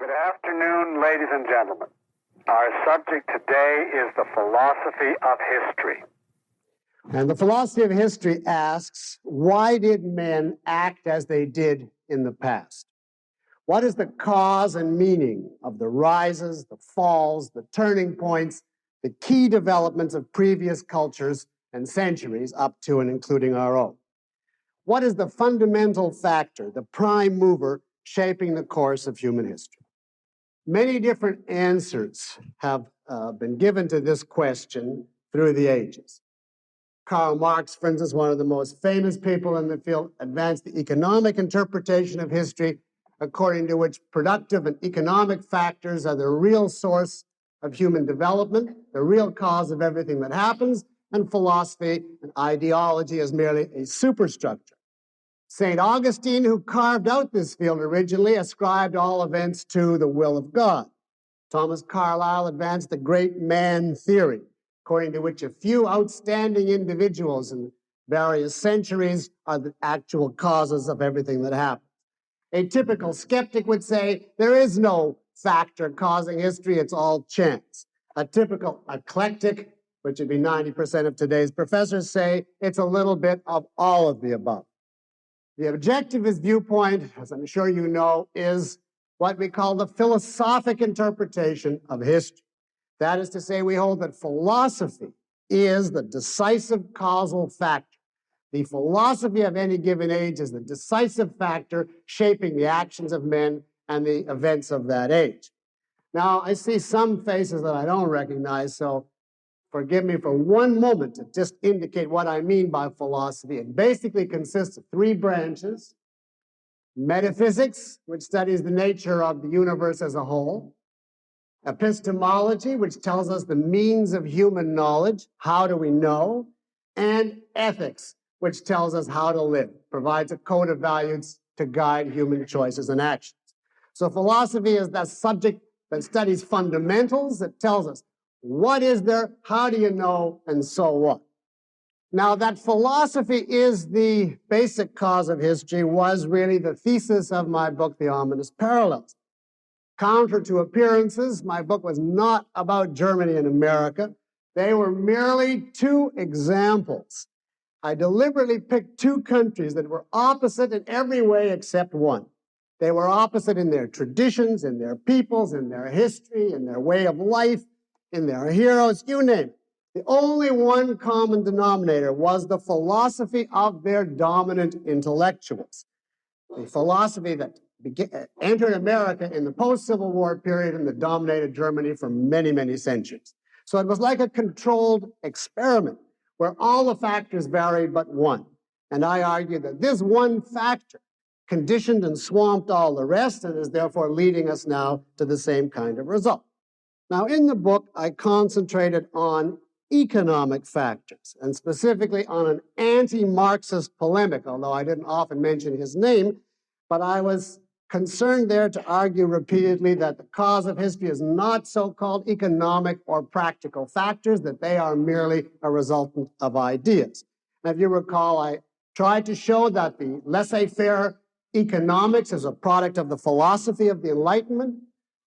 Good afternoon, ladies and gentlemen. Our subject today is the philosophy of history. And the philosophy of history asks, why did men act as they did in the past? What is the cause and meaning of the rises, the falls, the turning points, the key developments of previous cultures and centuries up to and including our own? What is the fundamental factor, the prime mover, shaping the course of human history? Many different answers have been given to this question through the ages. Karl Marx, for instance, one of the most famous people in the field, advanced the economic interpretation of history, according to which productive and economic factors are the real source of human development, the real cause of everything that happens, and philosophy and ideology is merely a superstructure. St. Augustine, who carved out this field originally, ascribed all events to the will of God. Thomas Carlyle advanced the great man theory, according to which a few outstanding individuals in various centuries are the actual causes of everything that happens. A typical skeptic would say there is no factor causing history, it's all chance. A typical eclectic, which would be 90% of today's professors, say it's a little bit of all of the above. The objectivist viewpoint, as I'm sure you know, is what we call the philosophic interpretation of history. That is to say, we hold that philosophy is the decisive causal factor. The philosophy of any given age is the decisive factor shaping the actions of men and the events of that age. Now, I see some faces that I don't recognize, so forgive me for one moment to just indicate what I mean by philosophy. It basically consists of three branches: metaphysics, which studies the nature of the universe as a whole; epistemology, which tells us the means of human knowledge, how do we know; and ethics, which tells us how to live, provides a code of values to guide human choices and actions. So philosophy is that subject that studies fundamentals, that tells us what is there, how do you know, and so what. Now, that philosophy is the basic cause of history was really the thesis of my book, The Ominous Parallels. Counter to appearances, my book was not about Germany and America. They were merely two examples. I deliberately picked two countries that were opposite in every way except one. They were opposite in their traditions, in their peoples, in their history, in their way of life, in their heroes, you name it. The only one common denominator was the philosophy of their dominant intellectuals. The philosophy that entered America in the post-Civil War period and that dominated Germany for many, many centuries. So it was like a controlled experiment where all the factors varied but one. And I argue that this one factor conditioned and swamped all the rest and is therefore leading us now to the same kind of result. Now, in the book, I concentrated on economic factors, and specifically on an anti-Marxist polemic, although I didn't often mention his name, but I was concerned there to argue repeatedly that the cause of history is not so-called economic or practical factors, that they are merely a resultant of ideas. And if you recall, I tried to show that the laissez-faire economics is a product of the philosophy of the Enlightenment,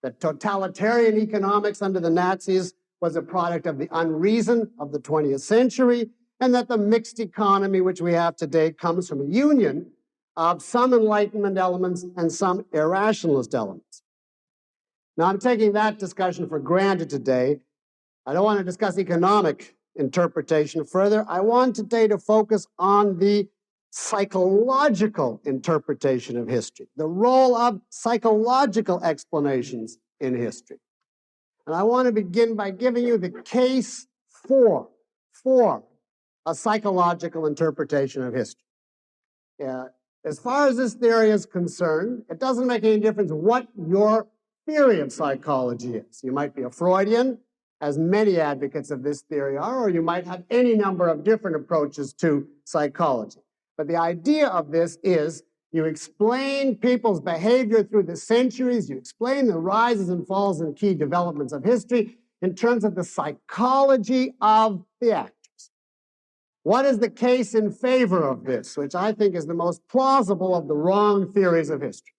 that totalitarian economics under the Nazis was a product of the unreason of the 20th century, and that the mixed economy which we have today comes from a union of some Enlightenment elements and some irrationalist elements. Now, I'm taking that discussion for granted today. I don't want to discuss economic interpretation further. I want today to focus on the psychological interpretation of history, the role of psychological explanations in history. And I want to begin by giving you the case for a psychological interpretation of history. As far as this theory is concerned, it doesn't make any difference what your theory of psychology is. You might be a Freudian, as many advocates of this theory are, or you might have any number of different approaches to psychology. But the idea of this is you explain people's behavior through the centuries, you explain the rises and falls and key developments of history in terms of the psychology of the actors. What is the case in favor of this, which I think is the most plausible of the wrong theories of history?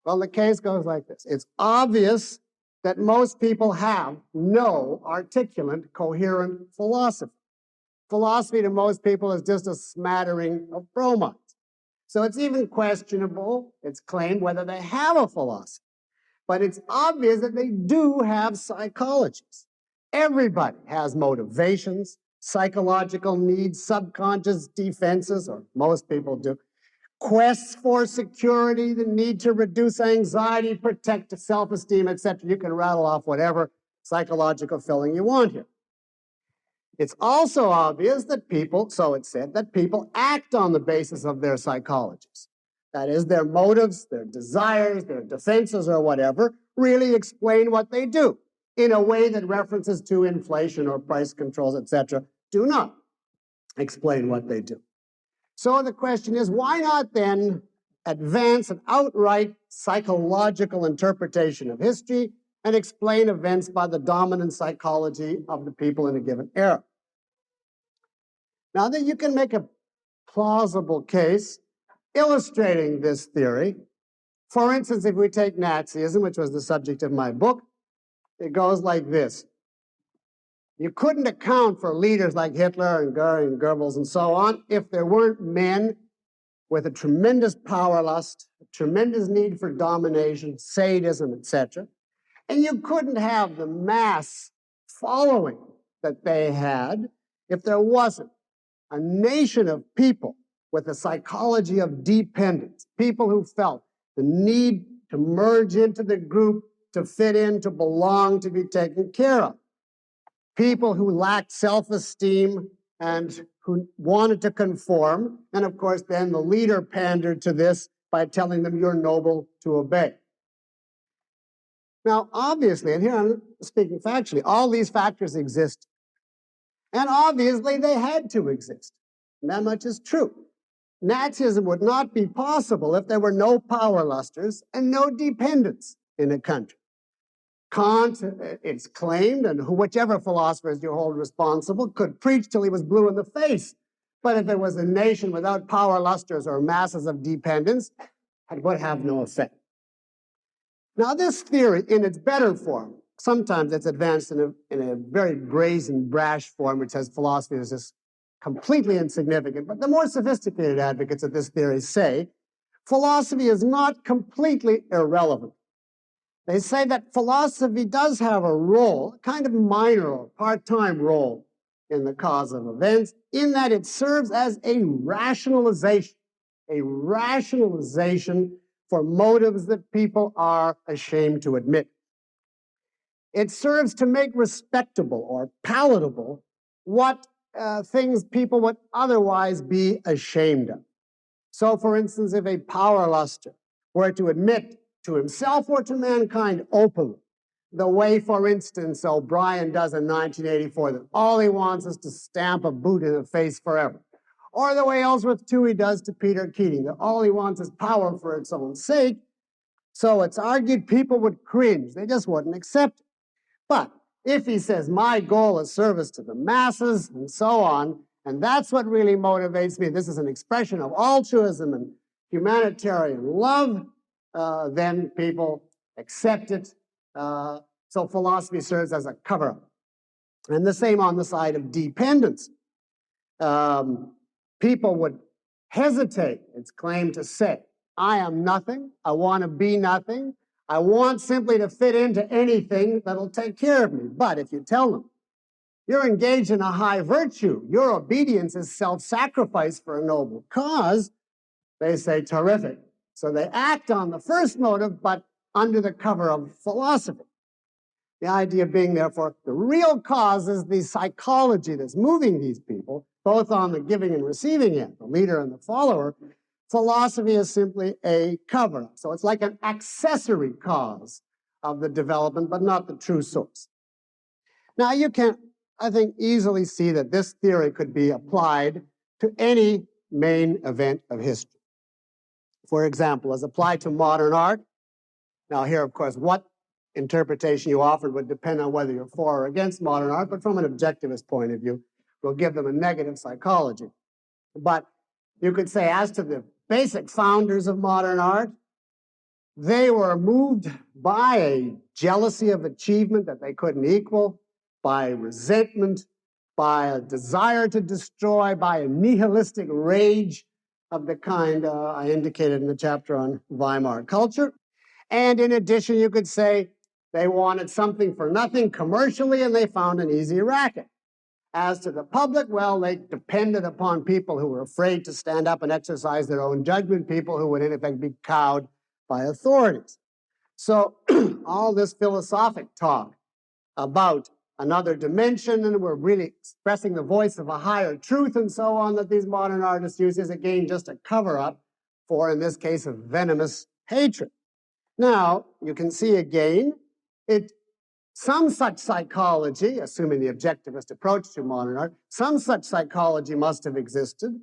Well, the case goes like this. It's obvious that most people have no articulate, coherent philosophy. Philosophy to most people is just a smattering of bromides. So it's even questionable, it's claimed, whether they have a philosophy. But it's obvious that they do have psychologies. Everybody has motivations, psychological needs, subconscious defenses, or most people do. Quests for security, the need to reduce anxiety, protect self-esteem, etc. You can rattle off whatever psychological filling you want here. It's also obvious that people, so it's said, that people act on the basis of their psychologies. That is, their motives, their desires, their defenses, or whatever, really explain what they do in a way that references to inflation or price controls, etc., do not explain what they do. So the question is, why not then advance an outright psychological interpretation of history and explain events by the dominant psychology of the people in a given era? Now, that you can make a plausible case illustrating this theory. For instance, if we take Nazism, which was the subject of my book, it goes like this. You couldn't account for leaders like Hitler and Goering and Goebbels and so on if there weren't men with a tremendous power lust, a tremendous need for domination, sadism, etc. And you couldn't have the mass following that they had if there wasn't a nation of people with a psychology of dependence, people who felt the need to merge into the group, to fit in, to belong, to be taken care of. People who lacked self-esteem and who wanted to conform. And of course, then the leader pandered to this by telling them, you're noble to obey. Now, obviously, and here I'm speaking factually, all these factors exist. And obviously, they had to exist. And that much is true. Nazism would not be possible if there were no power lusters and no dependence in a country. Kant, it's claimed, and whichever philosophers you hold responsible, could preach till he was blue in the face. But if there was a nation without power lusters or masses of dependence, it would have no effect. Now, this theory, in its better form, sometimes it's advanced in a very brazen, brash form, which says philosophy is just completely insignificant. But the more sophisticated advocates of this theory say philosophy is not completely irrelevant. They say that philosophy does have a role, a kind of minor or part-time role in the cause of events, in that it serves as a rationalization for motives that people are ashamed to admit. It serves to make respectable or palatable what things people would otherwise be ashamed of. So, for instance, if a power luster were to admit to himself or to mankind openly, the way, for instance, O'Brien does in 1984, that all he wants is to stamp a boot in the face forever. Or the way Ellsworth Toohey does to Peter Keating, that all he wants is power for its own sake. So it's argued people would cringe. They just wouldn't accept it. But if he says, my goal is service to the masses, and so on, and that's what really motivates me, this is an expression of altruism and humanitarian love, then people accept it. So philosophy serves as a cover-up. And the same on the side of dependence. People would hesitate, it's claimed, to say, I am nothing, I want to be nothing, I want simply to fit into anything that'll take care of me. But if you tell them, you're engaged in a high virtue, your obedience is self-sacrifice for a noble cause, they say, terrific. So they act on the first motive, but under the cover of philosophy. The idea being, therefore, the real cause is the psychology that's moving these people, both on the giving and receiving end, the leader and the follower. Philosophy is simply a cover-up. So it's like an accessory cause of the development, but not the true source. Now, you can, I think, easily see that this theory could be applied to any main event of history. For example, as applied to modern art. Now, here, of course, what interpretation you offered would depend on whether you're for or against modern art, but from an objectivist point of view, we'll give them a negative psychology. But you could say, as to the basic founders of modern art, They were moved by a jealousy of achievement that they couldn't equal, by resentment, by a desire to destroy, by a nihilistic rage of the kind I indicated in the chapter on Weimar culture. And in addition, you could say they wanted something for nothing commercially, and they found an easy racket. As to the public, well, they depended upon people who were afraid to stand up and exercise their own judgment, people who would in effect be cowed by authorities. So all this philosophic talk about another dimension, and we're really expressing the voice of a higher truth and so on that these modern artists use is again just a cover-up for, in this case, a venomous hatred. Now, you can see again, some such psychology, assuming the objectivist approach to modern art, some such psychology must have existed,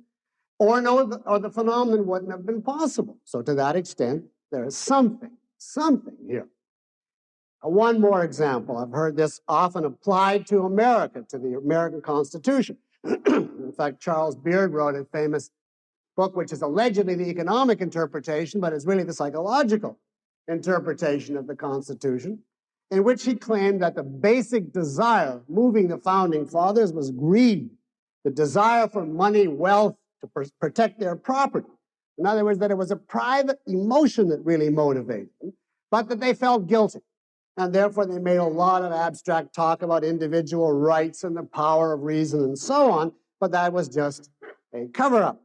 or the phenomenon wouldn't have been possible. So to that extent, there is something here. One more example. I've heard this often applied to America, to the American Constitution. In fact, Charles Beard wrote a famous book, which is allegedly the economic interpretation, but is really the psychological interpretation of the Constitution, in which he claimed that the basic desire moving the founding fathers was greed, the desire for money, wealth, to protect their property. In other words, that it was a private emotion that really motivated them, but that they felt guilty. And therefore, they made a lot of abstract talk about individual rights and the power of reason and so on, but that was just a cover-up.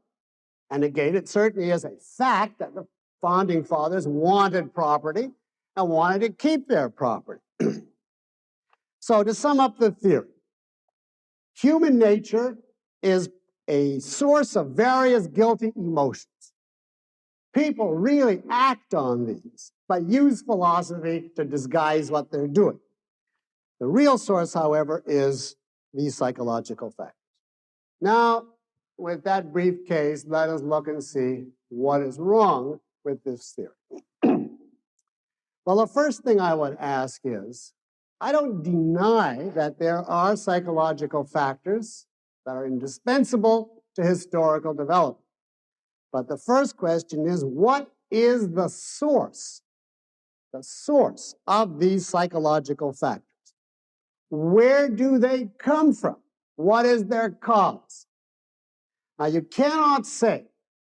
And again, it certainly is a fact that the founding fathers wanted property and wanted to keep their property. So to sum up the theory, human nature is a source of various guilty emotions. People really act on these, but use philosophy to disguise what they're doing. The real source, however, is these psychological factors. Now, with that brief case, let us look and see what is wrong with this theory. Well, the first thing I would ask is, I don't deny that there are psychological factors that are indispensable to historical development. But the first question is, what is the source of these psychological factors? Where do they come from? What is their cause? Now, you cannot say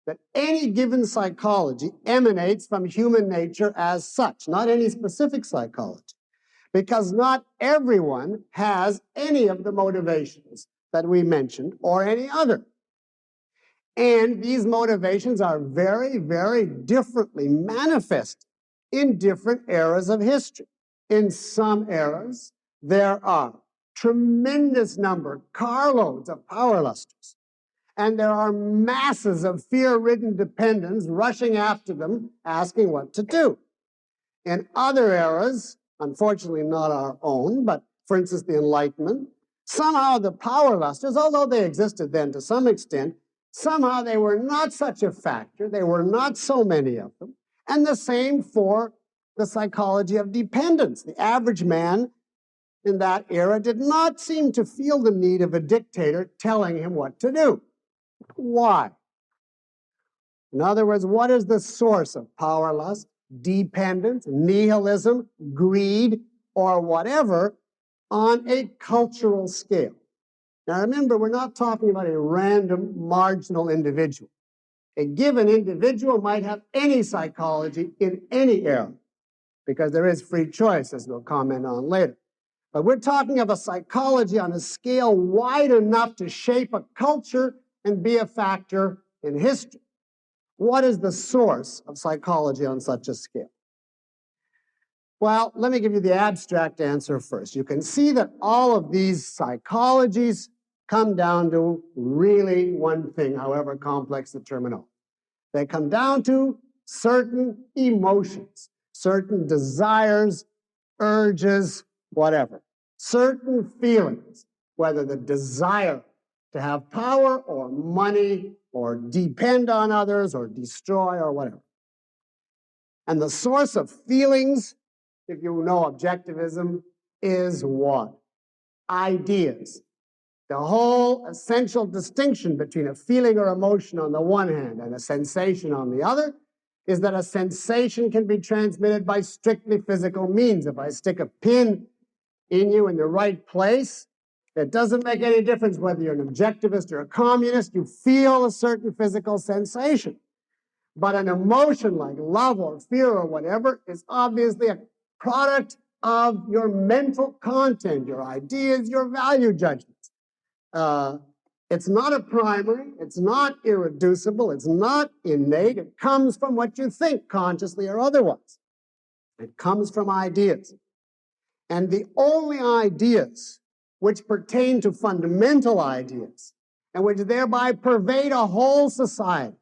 that any given psychology emanates from human nature as such, not any specific psychology, because not everyone has any of the motivations that we mentioned or any other. And these motivations are very, very differently manifested in different eras of history. In some eras, there are tremendous number, carloads of power lusters, and there are masses of fear-ridden dependents rushing after them, asking what to do. In other eras, unfortunately not our own, but for instance, the Enlightenment, somehow the power lusters, although they existed then to some extent, somehow they were not such a factor, there were not so many of them, and the same for the psychology of dependence. The average man in that era did not seem to feel the need of a dictator telling him what to do. Why? In other words, what is the source of power lust, dependence, nihilism, greed, or whatever on a cultural scale? Now remember, we're not talking about a random marginal individual. A given individual might have any psychology in any era, because there is free choice, as we'll comment on later. But we're talking of a psychology on a scale wide enough to shape a culture and be a factor in history. What is the source of psychology on such a scale? Well, let me give you the abstract answer first. You can see that all of these psychologies come down to really one thing, however complex the terminology. They come down to certain emotions, certain desires, urges, whatever. Certain feelings, whether the desire to have power or money or depend on others or destroy or whatever. And the source of feelings, if you know objectivism, is what? Ideas. The whole essential distinction between a feeling or emotion on the one hand and a sensation on the other is that a sensation can be transmitted by strictly physical means. If I stick a pin in you in the right place, it doesn't make any difference whether you're an objectivist or a communist. You feel a certain physical sensation. But an emotion like love or fear or whatever is obviously a product of your mental content, your ideas, your value judgments. It's not a primary, it's not irreducible, it's not innate. It comes from what you think, consciously or otherwise. It comes from ideas. And the only ideas which pertain to fundamental ideas and which thereby pervade a whole society,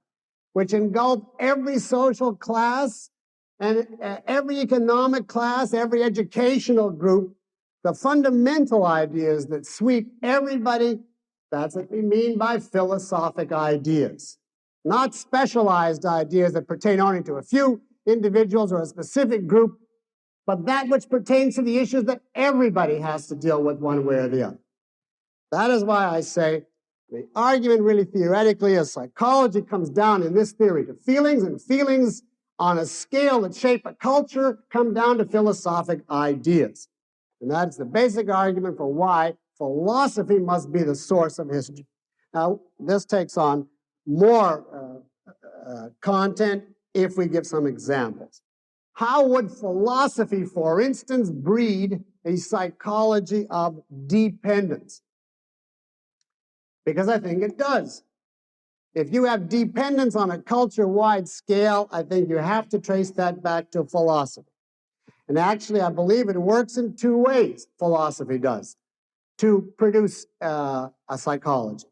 which engulf every social class and every economic class, every educational group, the fundamental ideas that sweep everybody, that's what we mean by philosophic ideas. Not specialized ideas that pertain only to a few individuals or a specific group, but that which pertains to the issues that everybody has to deal with one way or the other. That is why I say the argument really theoretically as psychology comes down in this theory to feelings, and feelings on a scale that shape a culture come down to philosophic ideas. And that's the basic argument for why philosophy must be the source of history. Now, this takes on more content if we give some examples. How would philosophy, for instance, breed a psychology of dependence? Because I think it does. If you have dependence on a culture-wide scale, I think you have to trace that back to philosophy. And actually, I believe it works in two ways, philosophy does, to produce a psychology.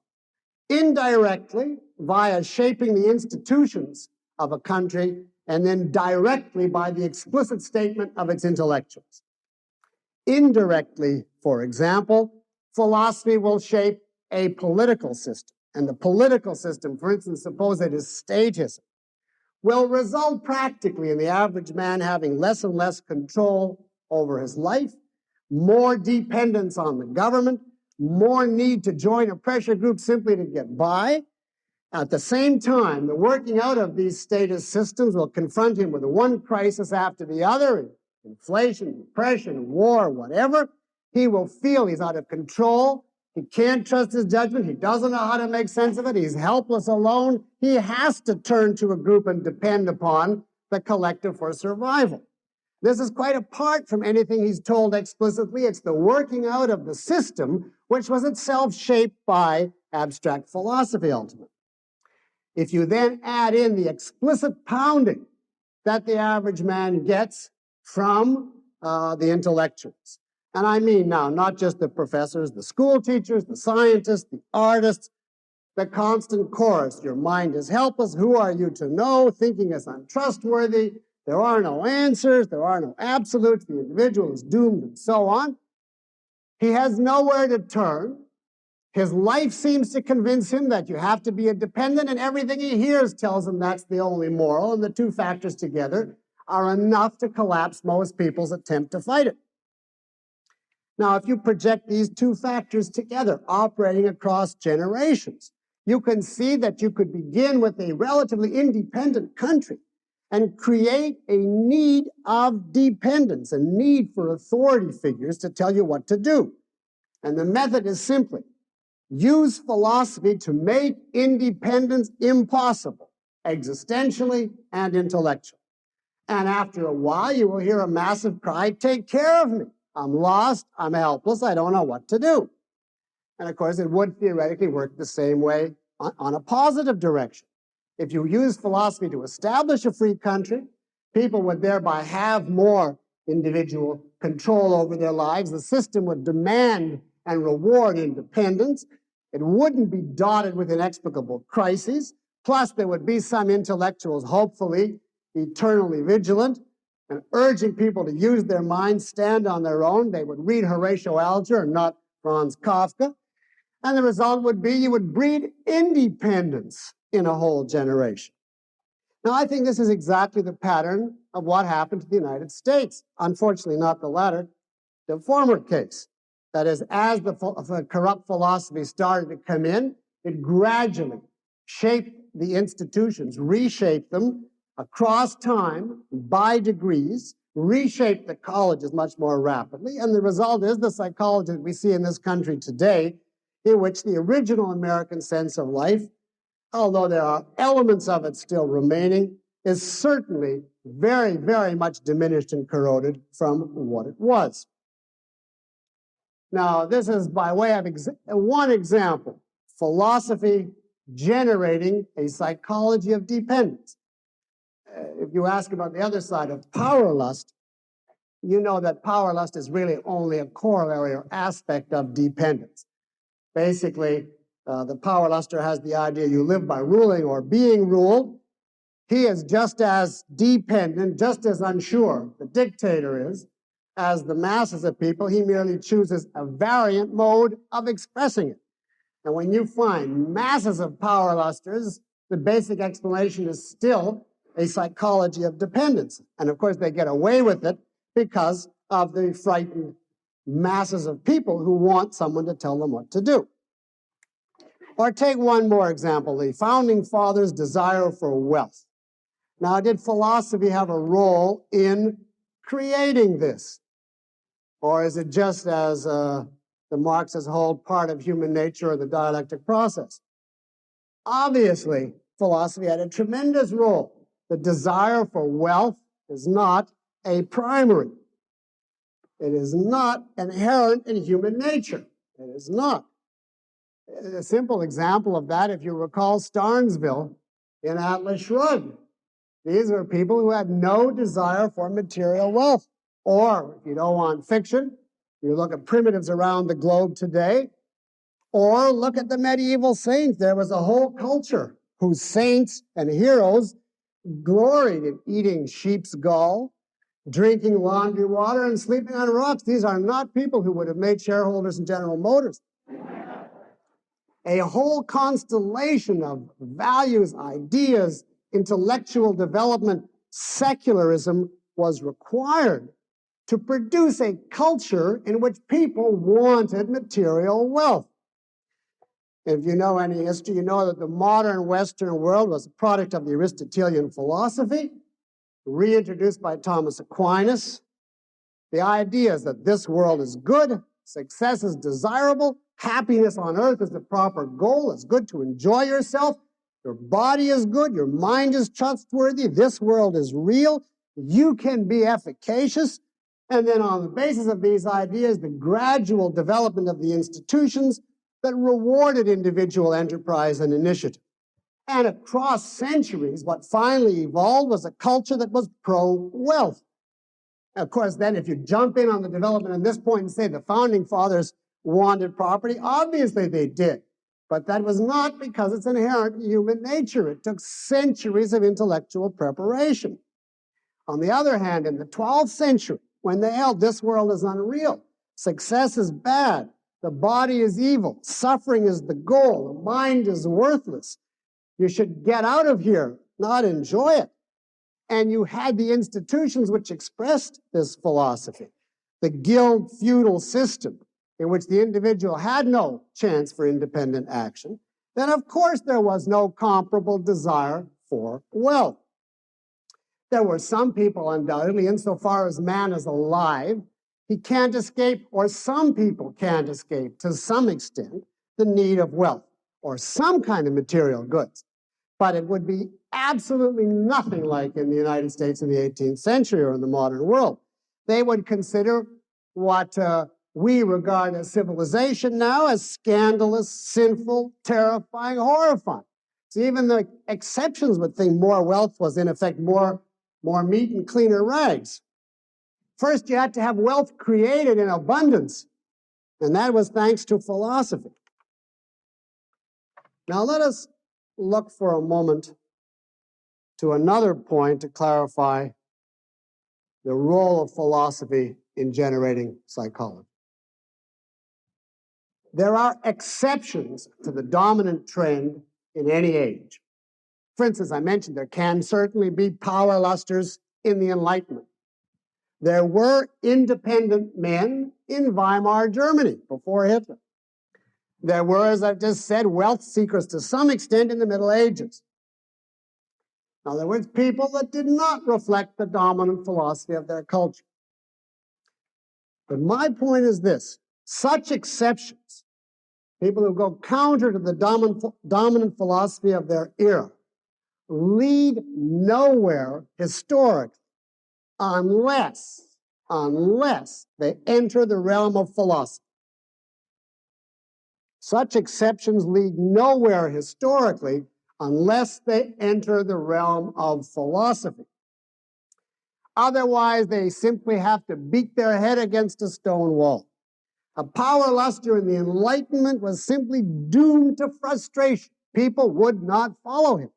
Indirectly, via shaping the institutions of a country, and then directly by the explicit statement of its intellectuals. Indirectly, for example, philosophy will shape a political system. And the political system, for instance, suppose it is statism, will result practically in the average man having less and less control over his life, more dependence on the government, more need to join a pressure group simply to get by. At the same time, the working out of these status systems will confront him with one crisis after the other, inflation, depression, war, whatever. He will feel he's out of control. He can't trust his judgment. He doesn't know how to make sense of it. He's helpless alone. He has to turn to a group and depend upon the collective for survival. This is quite apart from anything he's told explicitly. It's the working out of the system, which was itself shaped by abstract philosophy ultimately. If you then add in the explicit pounding that the average man gets from the intellectuals, and I mean now not just the professors, the school teachers, the scientists, the artists, the constant chorus, your mind is helpless, who are you to know, thinking is untrustworthy, there are no answers, there are no absolutes, the individual is doomed, and so on. He has nowhere to turn. His life seems to convince him that you have to be a dependent, and everything he hears tells him that's the only moral, and the two factors together are enough to collapse most people's attempt to fight it. Now, if you project these two factors together, operating across generations, you can see that you could begin with a relatively independent country and create a need of dependence, a need for authority figures to tell you what to do. And the method is simply use philosophy to make independence impossible, existentially and intellectually. And after a while, you will hear a massive cry, take care of me. I'm lost, I'm helpless, I don't know what to do. And of course, it would theoretically work the same way on a positive direction. If you use philosophy to establish a free country, people would thereby have more individual control over their lives. The system would demand and reward independence. It wouldn't be dotted with inexplicable crises. Plus, there would be some intellectuals, hopefully, eternally vigilant and urging people to use their minds, stand on their own. They would read Horatio Alger and not Franz Kafka. And the result would be you would breed independence in a whole generation. Now, I think this is exactly the pattern of what happened to the United States. Unfortunately, not the latter, the former case. That is, as the corrupt philosophy started to come in, it gradually shaped the institutions, reshaped them, across time, by degrees, reshaped the colleges much more rapidly, and the result is the psychology that we see in this country today, in which the original American sense of life, although there are elements of it still remaining, is certainly very, very much diminished and corroded from what it was. Now, this is by way of one example, philosophy generating a psychology of dependence. If you ask about the other side of power lust, you know that power lust is really only a corollary or aspect of dependence. Basically, the power luster has the idea you live by ruling or being ruled. He is just as dependent, just as unsure, the dictator is, as the masses of people. He merely chooses a variant mode of expressing it. And when you find masses of power lusters, the basic explanation is still a psychology of dependence. And of course, they get away with it because of the frightened masses of people who want someone to tell them what to do. Or take one more example, the Founding Fathers' desire for wealth. Now, did philosophy have a role in creating this? Or is it just, as the Marxists hold, part of human nature or the dialectic process? Obviously, philosophy had a tremendous role. The desire for wealth is not a primary. It is not inherent in human nature. It is not. A simple example of that, if you recall Starnesville in Atlas Shrugged. These were people who had no desire for material wealth. Or, if you don't want fiction, you look at primitives around the globe today, or look at the medieval saints. There was a whole culture whose saints and heroes gloried in eating sheep's gall, drinking laundry water, and sleeping on rocks. These are not people who would have made shareholders in General Motors. A whole constellation of values, ideas, intellectual development, secularism was required to produce a culture in which people wanted material wealth. If you know any history, you know that the modern Western world was a product of the Aristotelian philosophy, reintroduced by Thomas Aquinas. The idea is that this world is good, success is desirable, happiness on earth is the proper goal, it's good to enjoy yourself, your body is good, your mind is trustworthy, this world is real, you can be efficacious. And then on the basis of these ideas, the gradual development of the institutions that rewarded individual enterprise and initiative. And across centuries, what finally evolved was a culture that was pro-wealth. Of course, then if you jump in on the development at this point and say the Founding Fathers wanted property, obviously they did. But that was not because it's inherent in human nature. It took centuries of intellectual preparation. On the other hand, in the 12th century, when they held this world is unreal, success is bad, the body is evil, suffering is the goal, the mind is worthless, you should get out of here, not enjoy it. And you had the institutions which expressed this philosophy, the guild feudal system, in which the individual had no chance for independent action, then of course there was no comparable desire for wealth. There were some people, undoubtedly, insofar as man is alive, he can't escape, or some people can't escape, to some extent, the need of wealth, or some kind of material goods. But it would be absolutely nothing like in the United States in the 18th century or in the modern world. They would consider what we regard as civilization now as scandalous, sinful, terrifying, horrifying. So even the exceptions would think more wealth was, in effect, more meat and cleaner rags. First, you had to have wealth created in abundance, and that was thanks to philosophy. Now let us look for a moment to another point to clarify the role of philosophy in generating psychology. There are exceptions to the dominant trend in any age. For instance, I mentioned there can certainly be power lusters in the Enlightenment. There were independent men in Weimar Germany before Hitler. There were, as I've just said, wealth seekers to some extent in the Middle Ages. In other words, people that did not reflect the dominant philosophy of their culture. But my point is this: such exceptions, people who go counter to the dominant philosophy of their era, lead nowhere historically unless they enter the realm of philosophy. Such exceptions lead nowhere historically unless they enter the realm of philosophy. Otherwise, they simply have to beat their head against a stone wall. A power luster in the Enlightenment was simply doomed to frustration. People would not follow him.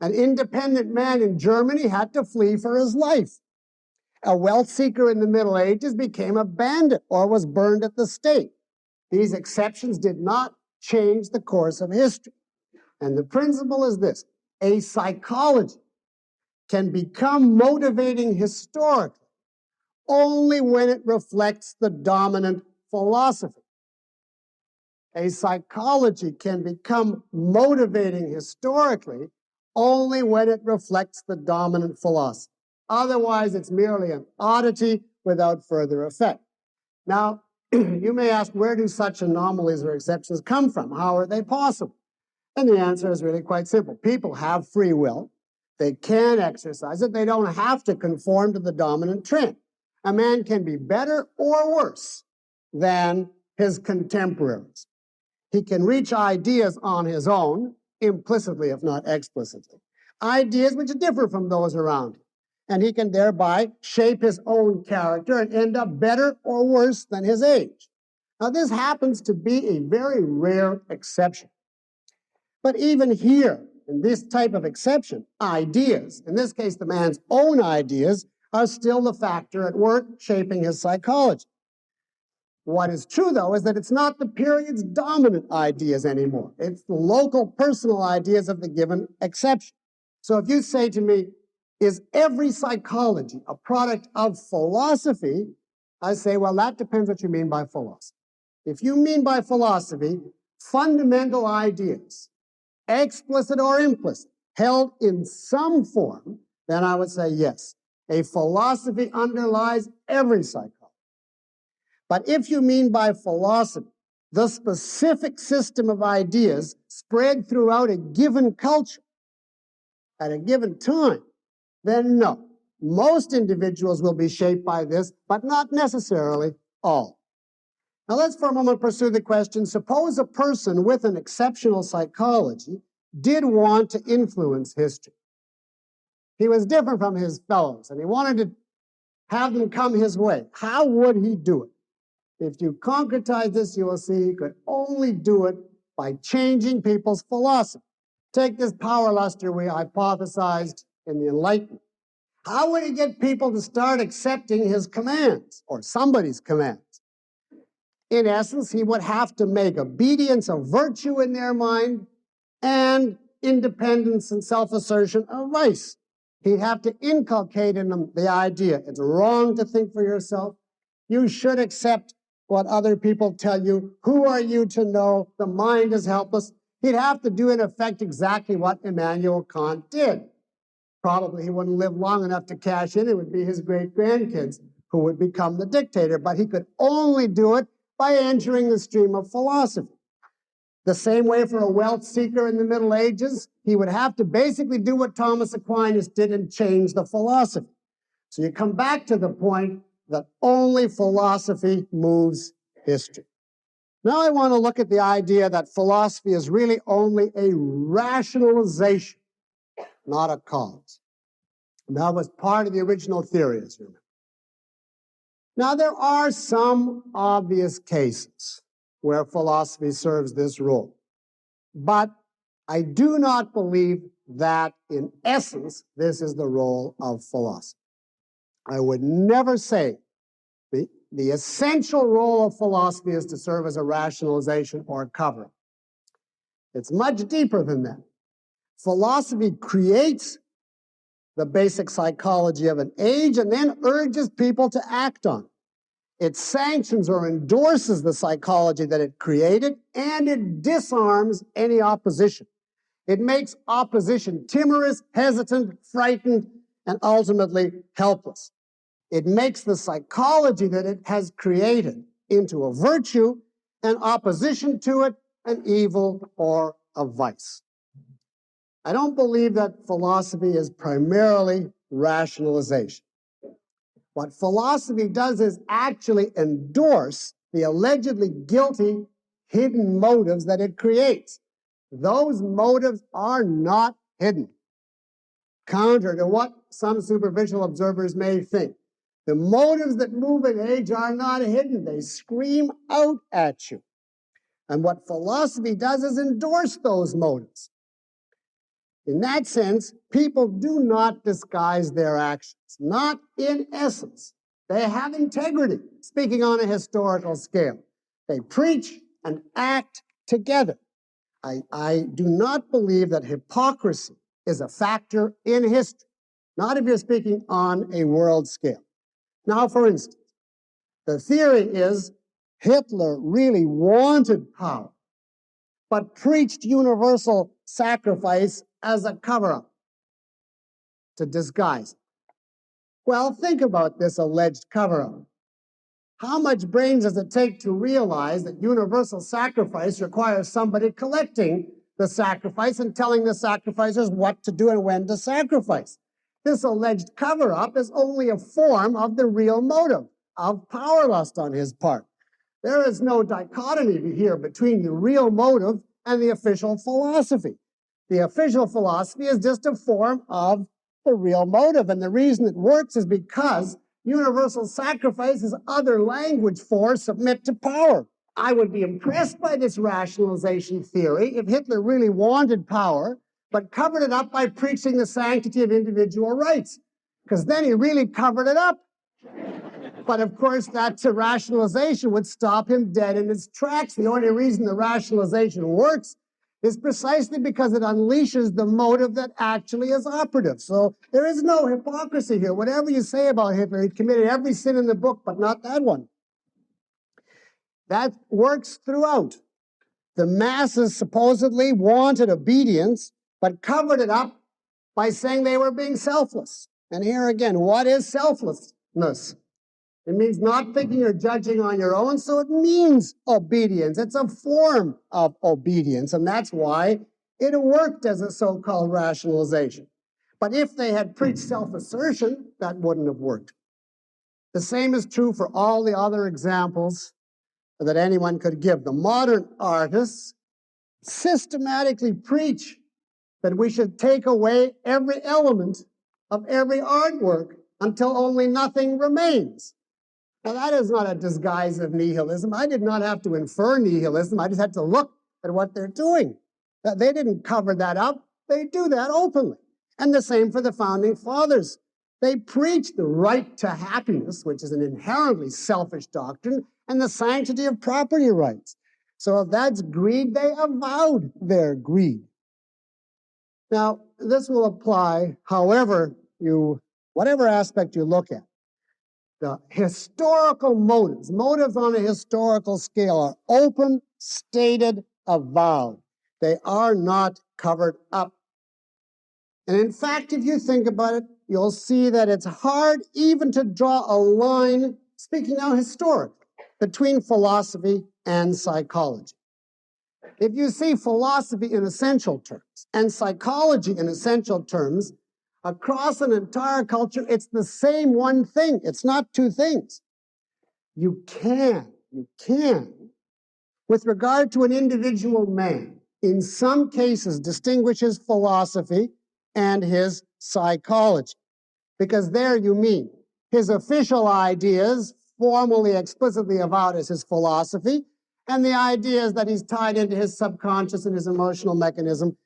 An independent man in Germany had to flee for his life. A wealth seeker in the Middle Ages became a bandit or was burned at the stake. These exceptions did not change the course of history. And the principle is this: a psychology can become motivating historically only when it reflects the dominant philosophy. A psychology can become motivating historically only when it reflects the dominant philosophy. Otherwise, it's merely an oddity without further effect. Now, you may ask, where do such anomalies or exceptions come from? How are they possible? And the answer is really quite simple. People have free will. They can exercise it. They don't have to conform to the dominant trend. A man can be better or worse than his contemporaries. He can reach ideas on his own, implicitly if not explicitly, ideas which differ from those around him. And he can thereby shape his own character and end up better or worse than his age. Now, this happens to be a very rare exception. But even here, in this type of exception, ideas, in this case the man's own ideas, are still the factor at work shaping his psychology. What is true, though, is that it's not the period's dominant ideas anymore. It's the local personal ideas of the given exception. So if you say to me, is every psychology a product of philosophy? I say, well, that depends what you mean by philosophy. If you mean by philosophy fundamental ideas, explicit or implicit, held in some form, then I would say yes. A philosophy underlies every psychology. But if you mean by philosophy the specific system of ideas spread throughout a given culture at a given time, then no. Most individuals will be shaped by this, but not necessarily all. Now let's for a moment pursue the question, suppose a person with an exceptional psychology did want to influence history. He was different from his fellows, and he wanted to have them come his way. How would he do it? If you concretize this, you will see he could only do it by changing people's philosophy. Take this power luster we hypothesized in the Enlightenment. How would he get people to start accepting his commands, or somebody's commands? In essence, he would have to make obedience a virtue in their mind and independence and self-assertion a vice. He'd have to inculcate in them the idea, it's wrong to think for yourself. You should accept what other people tell you. Who are you to know? The mind is helpless. He'd have to do, in effect, exactly what Immanuel Kant did. Probably he wouldn't live long enough to cash in. It would be his great-grandkids who would become the dictator. But he could only do it by entering the stream of philosophy. The same way for a wealth seeker in the Middle Ages, he would have to basically do what Thomas Aquinas did and change the philosophy. So you come back to the point that only philosophy moves history. Now I want to look at the idea that philosophy is really only a rationalization, not a cause. And that was part of the original theory, as you remember. Now there are some obvious cases where philosophy serves this role. But I do not believe that, in essence, this is the role of philosophy. I would never say the essential role of philosophy is to serve as a rationalization or a cover. It's much deeper than that. Philosophy creates the basic psychology of an age and then urges people to act on it. It sanctions or endorses the psychology that it created, and it disarms any opposition. It makes opposition timorous, hesitant, frightened, and ultimately helpless. It makes the psychology that it has created into a virtue, and opposition to it an evil or a vice. I don't believe that philosophy is primarily rationalization. What philosophy does is actually endorse the allegedly guilty hidden motives that it creates. Those motives are not hidden, counter to what some superficial observers may think. The motives that move an age are not hidden. They scream out at you. And what philosophy does is endorse those motives. In that sense, people do not disguise their actions, not in essence. They have integrity, speaking on a historical scale. They preach and act together. I do not believe that hypocrisy is a factor in history, not if you're speaking on a world scale. Now, for instance, the theory is Hitler really wanted power, but preached universal sacrifice as a cover-up to disguise it. Well, think about this alleged cover-up. How much brains does it take to realize that universal sacrifice requires somebody collecting the sacrifice and telling the sacrificers what to do and when to sacrifice? This alleged cover-up is only a form of the real motive of power lust on his part. There is no dichotomy here between the real motive and the official philosophy. The official philosophy is just a form of the real motive, and the reason it works is because universal sacrifice is other language for submit to power. I would be impressed by this rationalization theory if Hitler really wanted power, but covered it up by preaching the sanctity of individual rights, because then he really covered it up. But of course, that rationalization would stop him dead in his tracks. The only reason the rationalization works is precisely because it unleashes the motive that actually is operative. So there is no hypocrisy here. Whatever you say about Hitler, he committed every sin in the book, but not that one. That works throughout. The masses supposedly wanted obedience, but covered it up by saying they were being selfless. And here again, what is selflessness? It means not thinking or judging on your own, so it means obedience. It's a form of obedience, and that's why it worked as a so-called rationalization. But if they had preached self-assertion, that wouldn't have worked. The same is true for all the other examples that anyone could give. The modern artists systematically preach that we should take away every element of every artwork until only nothing remains. Now, that is not a disguise of nihilism. I did not have to infer nihilism. I just had to look at what they're doing. They didn't cover that up. They do that openly. And the same for the Founding Fathers. They preach the right to happiness, which is an inherently selfish doctrine, and the sanctity of property rights. So if that's greed, they avowed their greed. Now, this will apply whatever aspect you look at. The historical motives on a historical scale are open, stated, avowed. They are not covered up. And in fact, if you think about it, you'll see that it's hard even to draw a line, speaking now historically, between philosophy and psychology. If you see philosophy in essential terms and psychology in essential terms, across an entire culture, it's the same one thing. It's not two things. You can, with regard to an individual man, in some cases distinguish his philosophy and his psychology. Because there you mean his official ideas, formally, explicitly avowed as his philosophy, and the ideas that he's tied into his subconscious and his emotional mechanism.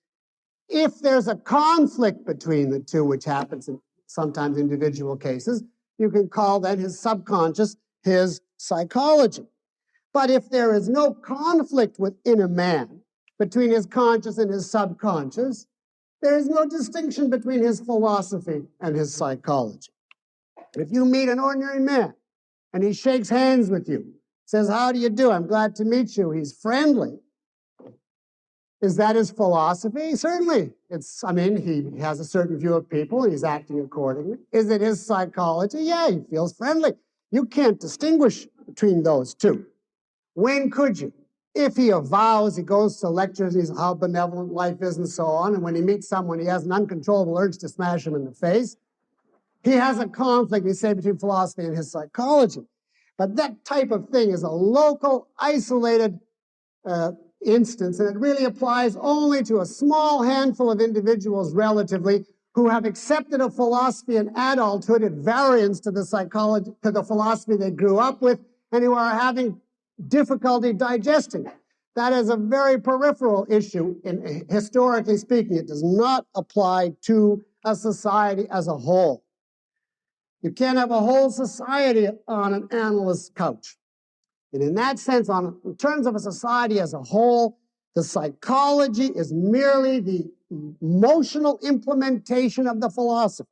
If there's a conflict between the two, which happens in sometimes individual cases, you can call that his subconscious his psychology. But if there is no conflict within a man between his conscious and his subconscious, there is no distinction between his philosophy and his psychology. If you meet an ordinary man and he shakes hands with you, says, "How do you do? I'm glad to meet you." He's friendly. Is that his philosophy? Certainly. He has a certain view of people and he's acting accordingly. Is it his psychology? Yeah, he feels friendly. You can't distinguish between those two. When could you? If he avows, he goes to lectures, he's how benevolent life is and so on, and when he meets someone, he has an uncontrollable urge to smash him in the face. He has a conflict, we say, between philosophy and his psychology. But that type of thing is a local, isolated instance, and it really applies only to a small handful of individuals relatively who have accepted a philosophy in adulthood at variance to the philosophy they grew up with, and who are having difficulty digesting it. That is a very peripheral issue, historically speaking. It does not apply to a society as a whole. You can't have a whole society on an analyst's couch. And in that sense, in terms of a society as a whole, the psychology is merely the emotional implementation of the philosophy,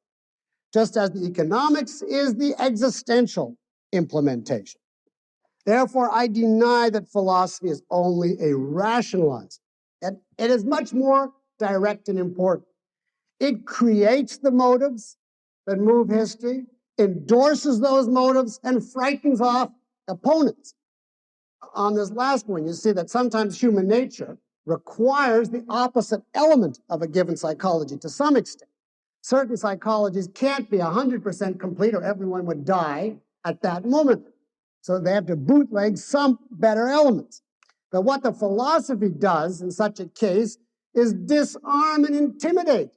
just as the economics is the existential implementation. Therefore, I deny that philosophy is only a rationalizer. And it is much more direct and important. It creates the motives that move history, endorses those motives, and frightens off opponents. On this last one, you see that sometimes human nature requires the opposite element of a given psychology to some extent. Certain psychologies can't be 100% complete or everyone would die at that moment. So they have to bootleg some better elements. But what the philosophy does in such a case is disarm and intimidate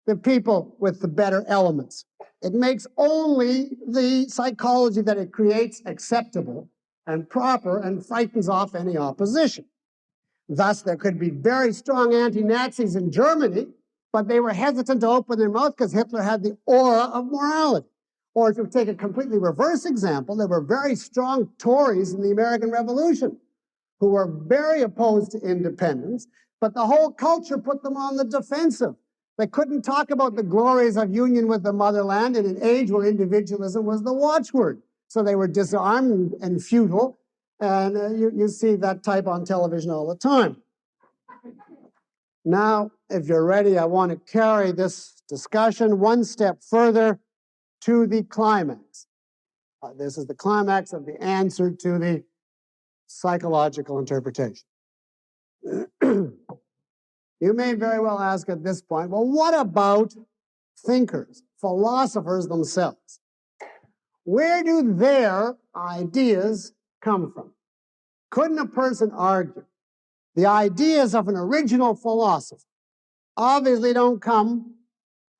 the people with the better elements. It makes only the psychology that it creates acceptable and proper and frightens off any opposition. Thus, there could be very strong anti-Nazis in Germany, but they were hesitant to open their mouth because Hitler had the aura of morality. Or if you take a completely reverse example, there were very strong Tories in the American Revolution who were very opposed to independence, but the whole culture put them on the defensive. They couldn't talk about the glories of union with the motherland in an age where individualism was the watchword. So they were disarmed and futile, and you see that type on television all the time. Now, if you're ready, I want to carry this discussion one step further to the climax. This is the climax of the answer to the psychological interpretation. You may very well ask at this point, well, what about thinkers, philosophers themselves? Where do their ideas come from? Couldn't a person argue the ideas of an original philosopher obviously don't come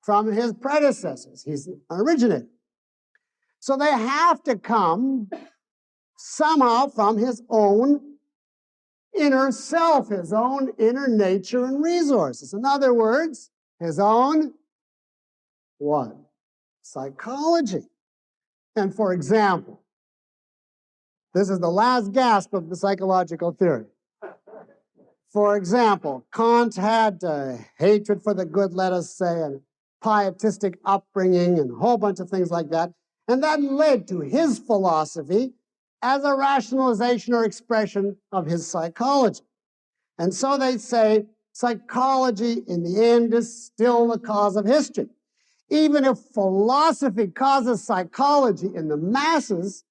from his predecessors? He's an originator. So they have to come somehow from his own inner self, his own inner nature and resources. In other words, his own what? Psychology. And for example, this is the last gasp of the psychological theory. For example, Kant had hatred for the good, let us say, and pietistic upbringing and a whole bunch of things like that. And that led to his philosophy as a rationalization or expression of his psychology. And so they say psychology in the end is still the cause of history. Even if philosophy causes psychology in the masses,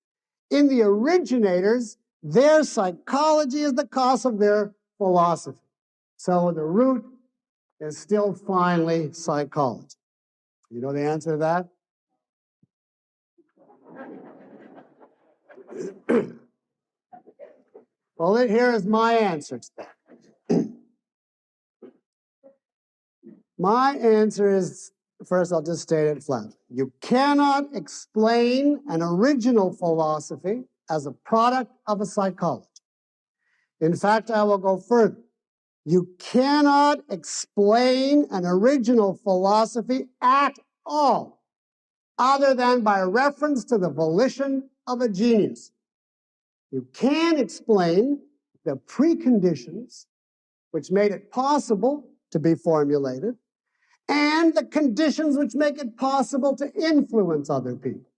in the originators, their psychology is the cause of their philosophy. So the root is still finally psychology. You know the answer to that? Well, here is my answer to that. My answer is, first I'll just state it flat. You cannot explain an original philosophy as a product of a psychology. In fact, I will go further. You cannot explain an original philosophy at all, other than by reference to the volition of a genius. You can explain the preconditions which made it possible to be formulated, and the conditions which make it possible to influence other people.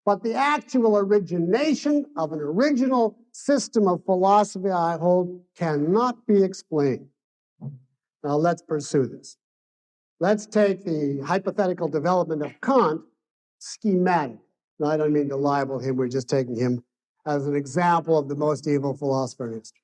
But the actual origination of an original system of philosophy, I hold, cannot be explained. Now let's pursue this. Let's take the hypothetical development of Kant schematic. Now, I don't mean to libel him, we're just taking him as an example of the most evil philosopher in history.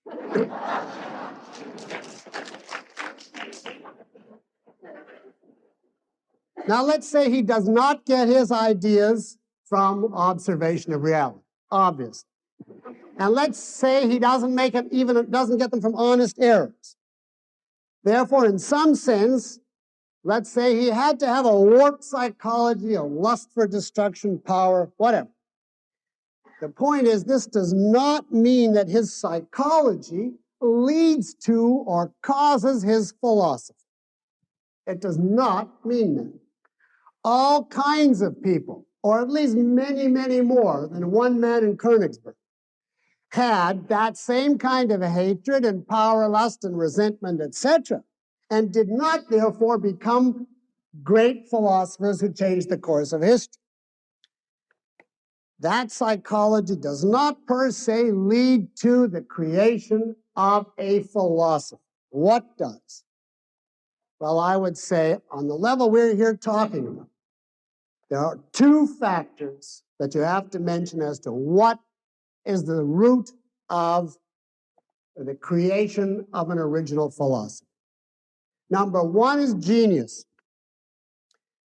Now, let's say he does not get his ideas from observation of reality, obviously. And let's say he doesn't get them from honest errors. Therefore, in some sense, let's say he had to have a warped psychology, a lust for destruction, power, whatever. The point is, this does not mean that his psychology leads to or causes his philosophy. It does not mean that. All kinds of people, or at least many, many more than one man in Königsberg, had that same kind of hatred and power, lust and resentment, etc., and did not therefore become great philosophers who changed the course of history. That psychology does not per se lead to the creation of a philosophy. What does? Well, I would say on the level we're here talking about, there are two factors that you have to mention as to what is the root of the creation of an original philosophy. Number one is genius,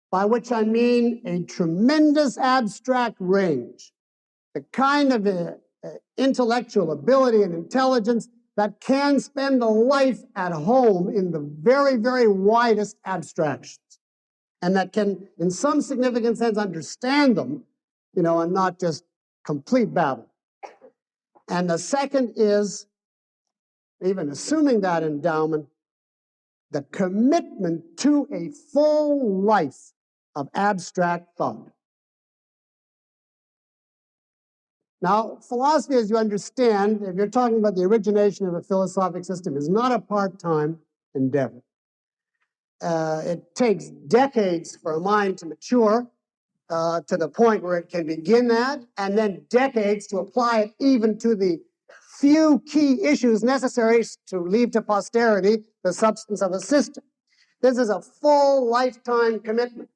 by which I mean a tremendous abstract range, the kind of intellectual ability and intelligence that can spend a life at home in the very, very widest abstractions, and that can, in some significant sense, understand them, and not just complete babble. And the second is, even assuming that endowment, the commitment to a full life of abstract thought. Now, philosophy, as you understand, if you're talking about the origination of a philosophic system, is not a part-time endeavor. It takes decades for a mind to mature to the point where it can begin that, and then decades to apply it even to the few key issues necessary to leave to posterity the substance of a system. This is a full lifetime commitment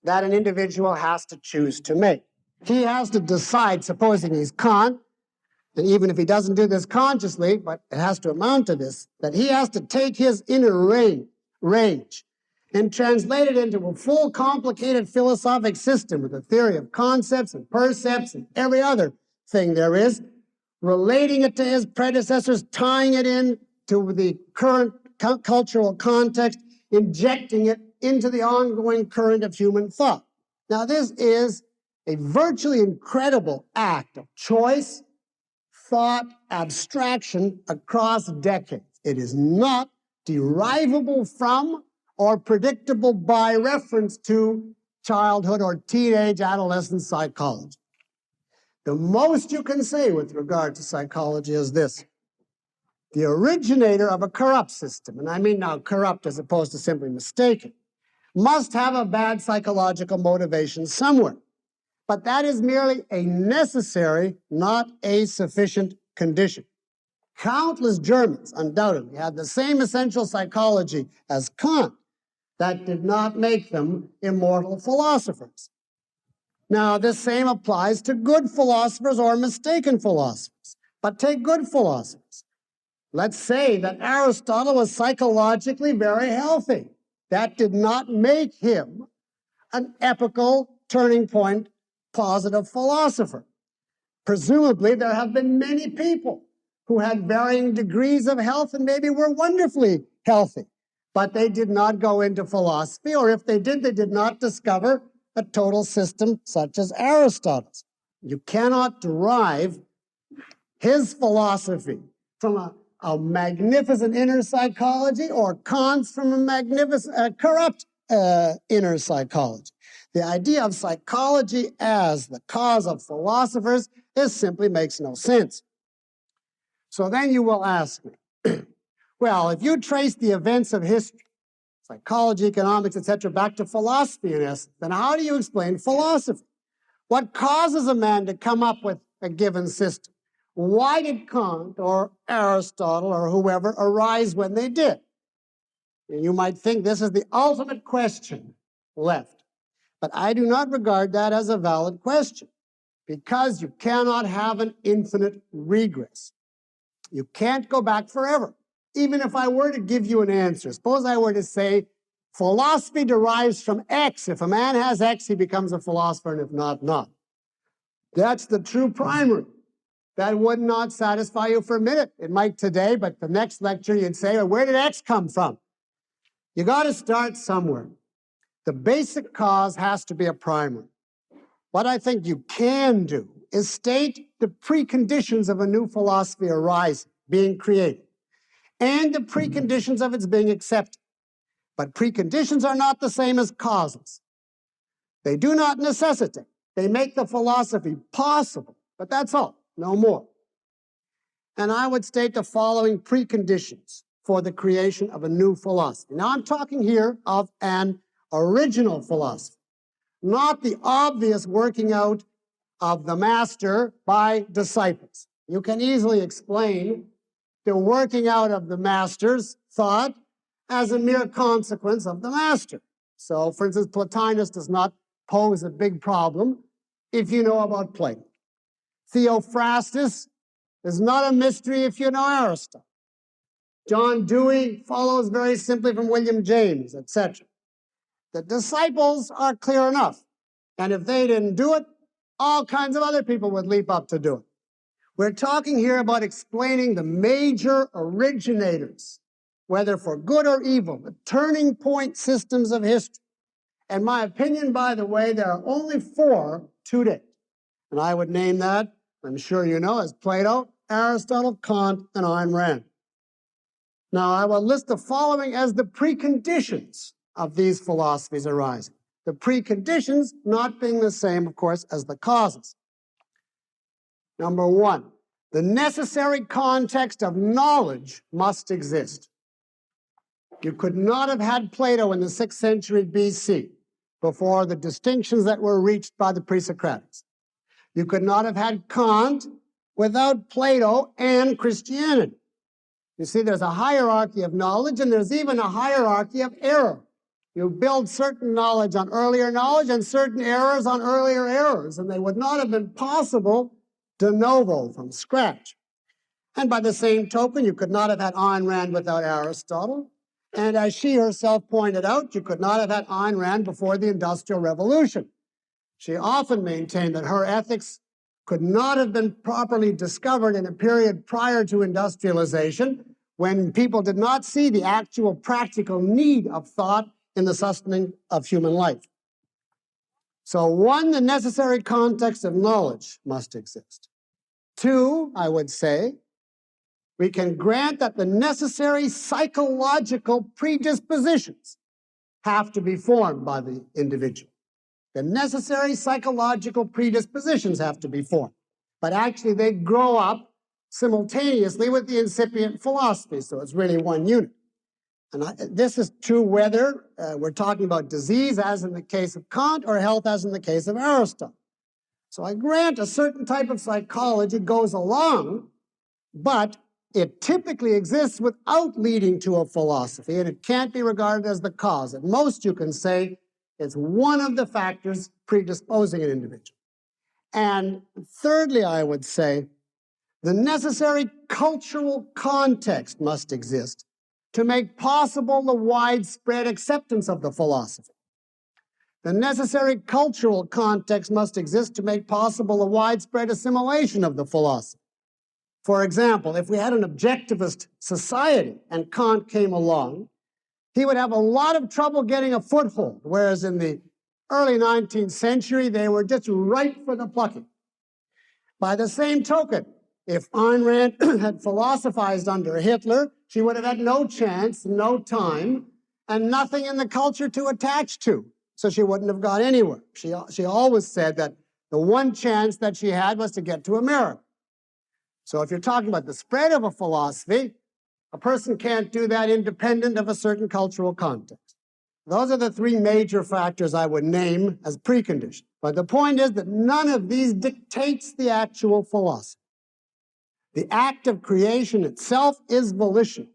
that an individual has to choose to make. He has to decide, supposing he's Kant, and even if he doesn't do this consciously, but it has to amount to this, that he has to take his inner range and translate it into a full, complicated philosophic system with a theory of concepts and percepts and every other thing there is, relating it to his predecessors, tying it in to the current cultural context, injecting it into the ongoing current of human thought. Now, this is a virtually incredible act of choice, thought, abstraction across decades. It is not derivable from or predictable by reference to childhood or teenage adolescent psychology. The most you can say with regard to psychology is this: the originator of a corrupt system, and I mean now corrupt as opposed to simply mistaken, must have a bad psychological motivation somewhere. But that is merely a necessary, not a sufficient condition. Countless Germans undoubtedly had the same essential psychology as Kant. That did not make them immortal philosophers. Now, this same applies to good philosophers or mistaken philosophers. But take good philosophers. Let's say that Aristotle was psychologically very healthy. That did not make him an epical turning point positive philosopher. Presumably, there have been many people who had varying degrees of health and maybe were wonderfully healthy, but they did not go into philosophy, or if they did not discover a total system such as Aristotle's. You cannot derive his philosophy from a magnificent inner psychology or Kant's from a magnificent, corrupt inner psychology. The idea of psychology as the cause of philosophers simply makes no sense. So then you will ask me, well, if you trace the events of history, psychology, economics, etc., back to philosophy in essence, then how do you explain philosophy? What causes a man to come up with a given system? why did Kant or Aristotle or whoever arise when they did? And you might think this is the ultimate question left. But I do not regard that as a valid question, because you cannot have an infinite regress. You can't go back forever. Even if I were to give you an answer, suppose I were to say, philosophy derives from X. If a man has X, he becomes a philosopher, and if not, not. That's the true primary. That would not satisfy you for a minute. It might today, but the next lecture you'd say, well, where did X come from? You got to start somewhere. The basic cause has to be a primary. What I think you can do is state the preconditions of a new philosophy arising, being created, and the preconditions of its being accepted. But preconditions are not the same as causes. They do not necessitate. They make the philosophy possible, but that's all, no more. And I would state the following preconditions for the creation of a new philosophy. Now, I'm talking here of an original philosophy, not the obvious working out of the master by disciples. You can easily explain the working out of the master's thought as a mere consequence of the master. So, for instance, Plotinus does not pose a big problem if you know about Plato. Theophrastus is not a mystery if you know Aristotle. John Dewey follows very simply from William James, etc. The disciples are clear enough. And if they didn't do it, all kinds of other people would leap up to do it. We're talking here about explaining the major originators, whether for good or evil, the turning point systems of history. And my opinion, by the way, there are only 4 to date. And I would name that, I'm sure you know, as Plato, Aristotle, Kant, and Ayn Rand. Now, I will list the following as the preconditions of these philosophies arising. The preconditions not being the same, of course, as the causes. Number 1, the necessary context of knowledge must exist. You could not have had Plato in the 6th century BC before the distinctions that were reached by the pre-Socratics. You could not have had Kant without Plato and Christianity. You see, there's a hierarchy of knowledge, and there's even a hierarchy of error. You build certain knowledge on earlier knowledge and certain errors on earlier errors, and they would not have been possible de novo, from scratch. And by the same token, you could not have had Ayn Rand without Aristotle. And as she herself pointed out, you could not have had Ayn Rand before the Industrial Revolution. She often maintained that her ethics could not have been properly discovered in a period prior to industrialization, when people did not see the actual practical need of thought in the sustaining of human life. So 1, the necessary context of knowledge must exist. 2, I would say, we can grant that the necessary psychological predispositions have to be formed by the individual. The necessary psychological predispositions have to be formed. But actually, they grow up simultaneously with the incipient philosophy, so it's really one unit. And this is true whether we're talking about disease, as in the case of Kant, or health, as in the case of Aristotle. So I grant a certain type of psychology goes along, but it typically exists without leading to a philosophy, and it can't be regarded as the cause. At most, you can say it's one of the factors predisposing an individual. And thirdly, I would say the necessary cultural context must exist to make possible the widespread acceptance of the philosophy. The necessary cultural context must exist to make possible the widespread assimilation of the philosophy. For example, if we had an objectivist society and Kant came along, he would have a lot of trouble getting a foothold, whereas in the early 19th century, they were just ripe for the plucking. By the same token, if Ayn Rand had philosophized under Hitler, she would have had no chance, no time, and nothing in the culture to attach to. So she wouldn't have got anywhere. She always said that the one chance that she had was to get to America. So if you're talking about the spread of a philosophy, a person can't do that independent of a certain cultural context. Those are the 3 major factors I would name as preconditions. But the point is that none of these dictates the actual philosophy. The act of creation itself is volition,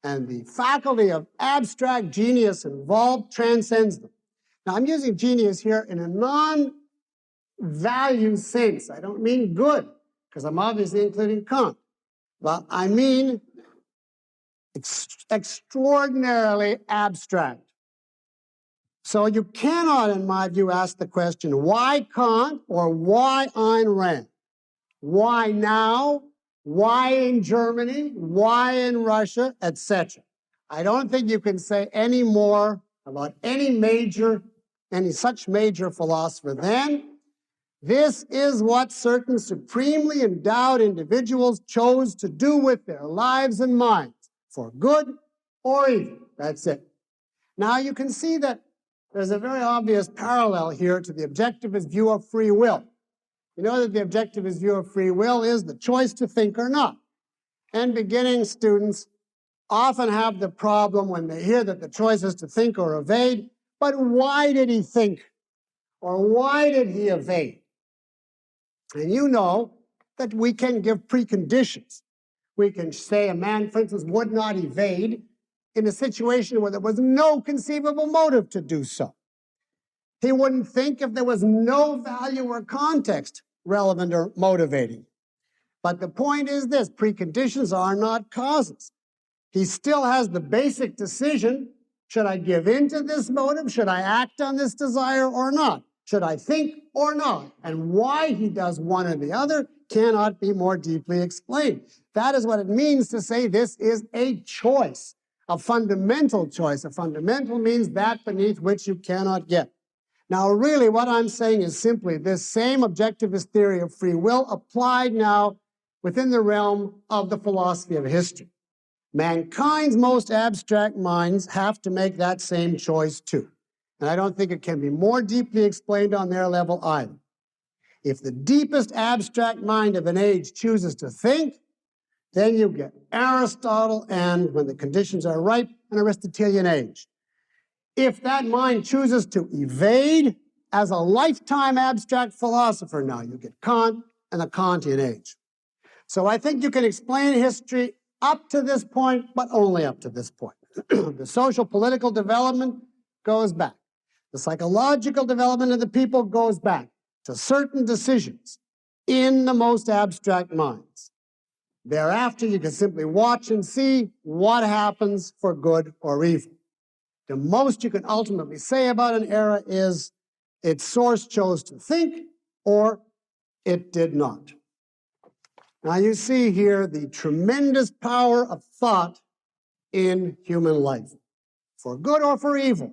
and the faculty of abstract genius involved transcends them. Now, I'm using genius here in a non-value sense. I don't mean good, because I'm obviously including Kant. But I mean extraordinarily abstract. So you cannot, in my view, ask the question, why Kant or why Ayn Rand? Why now? Why in Germany? Why in Russia? Etc. I don't think you can say any more about any such major philosopher than this is what certain supremely endowed individuals chose to do with their lives and minds, for good or evil. That's it. Now you can see that there's a very obvious parallel here to the objectivist view of free will. You know that the objectivist view of free will is the choice to think or not. And beginning students often have the problem when they hear that the choice is to think or evade, but why did he think? Or why did he evade? And you know that we can give preconditions. We can say a man, for instance, would not evade in a situation where there was no conceivable motive to do so. He wouldn't think if there was no value or context relevant or motivating. But the point is this, preconditions are not causes. He still has the basic decision, should I give in to this motive? Should I act on this desire or not? Should I think or not? And why he does one or the other cannot be more deeply explained. That is what it means to say this is a choice, a fundamental choice. A fundamental means that beneath which you cannot get. Now, really, what I'm saying is simply this same objectivist theory of free will applied now within the realm of the philosophy of history. Mankind's most abstract minds have to make that same choice too. And I don't think it can be more deeply explained on their level either. If the deepest abstract mind of an age chooses to think, then you get Aristotle and, when the conditions are ripe, an Aristotelian age. If that mind chooses to evade, as a lifetime abstract philosopher now, you get Kant and the Kantian age. So I think you can explain history up to this point, but only up to this point. The social political development goes back. The psychological development of the people goes back to certain decisions in the most abstract minds. Thereafter, you can simply watch and see what happens for good or evil. The most you can ultimately say about an era is its source chose to think or it did not. Now you see here the tremendous power of thought in human life, for good or for evil,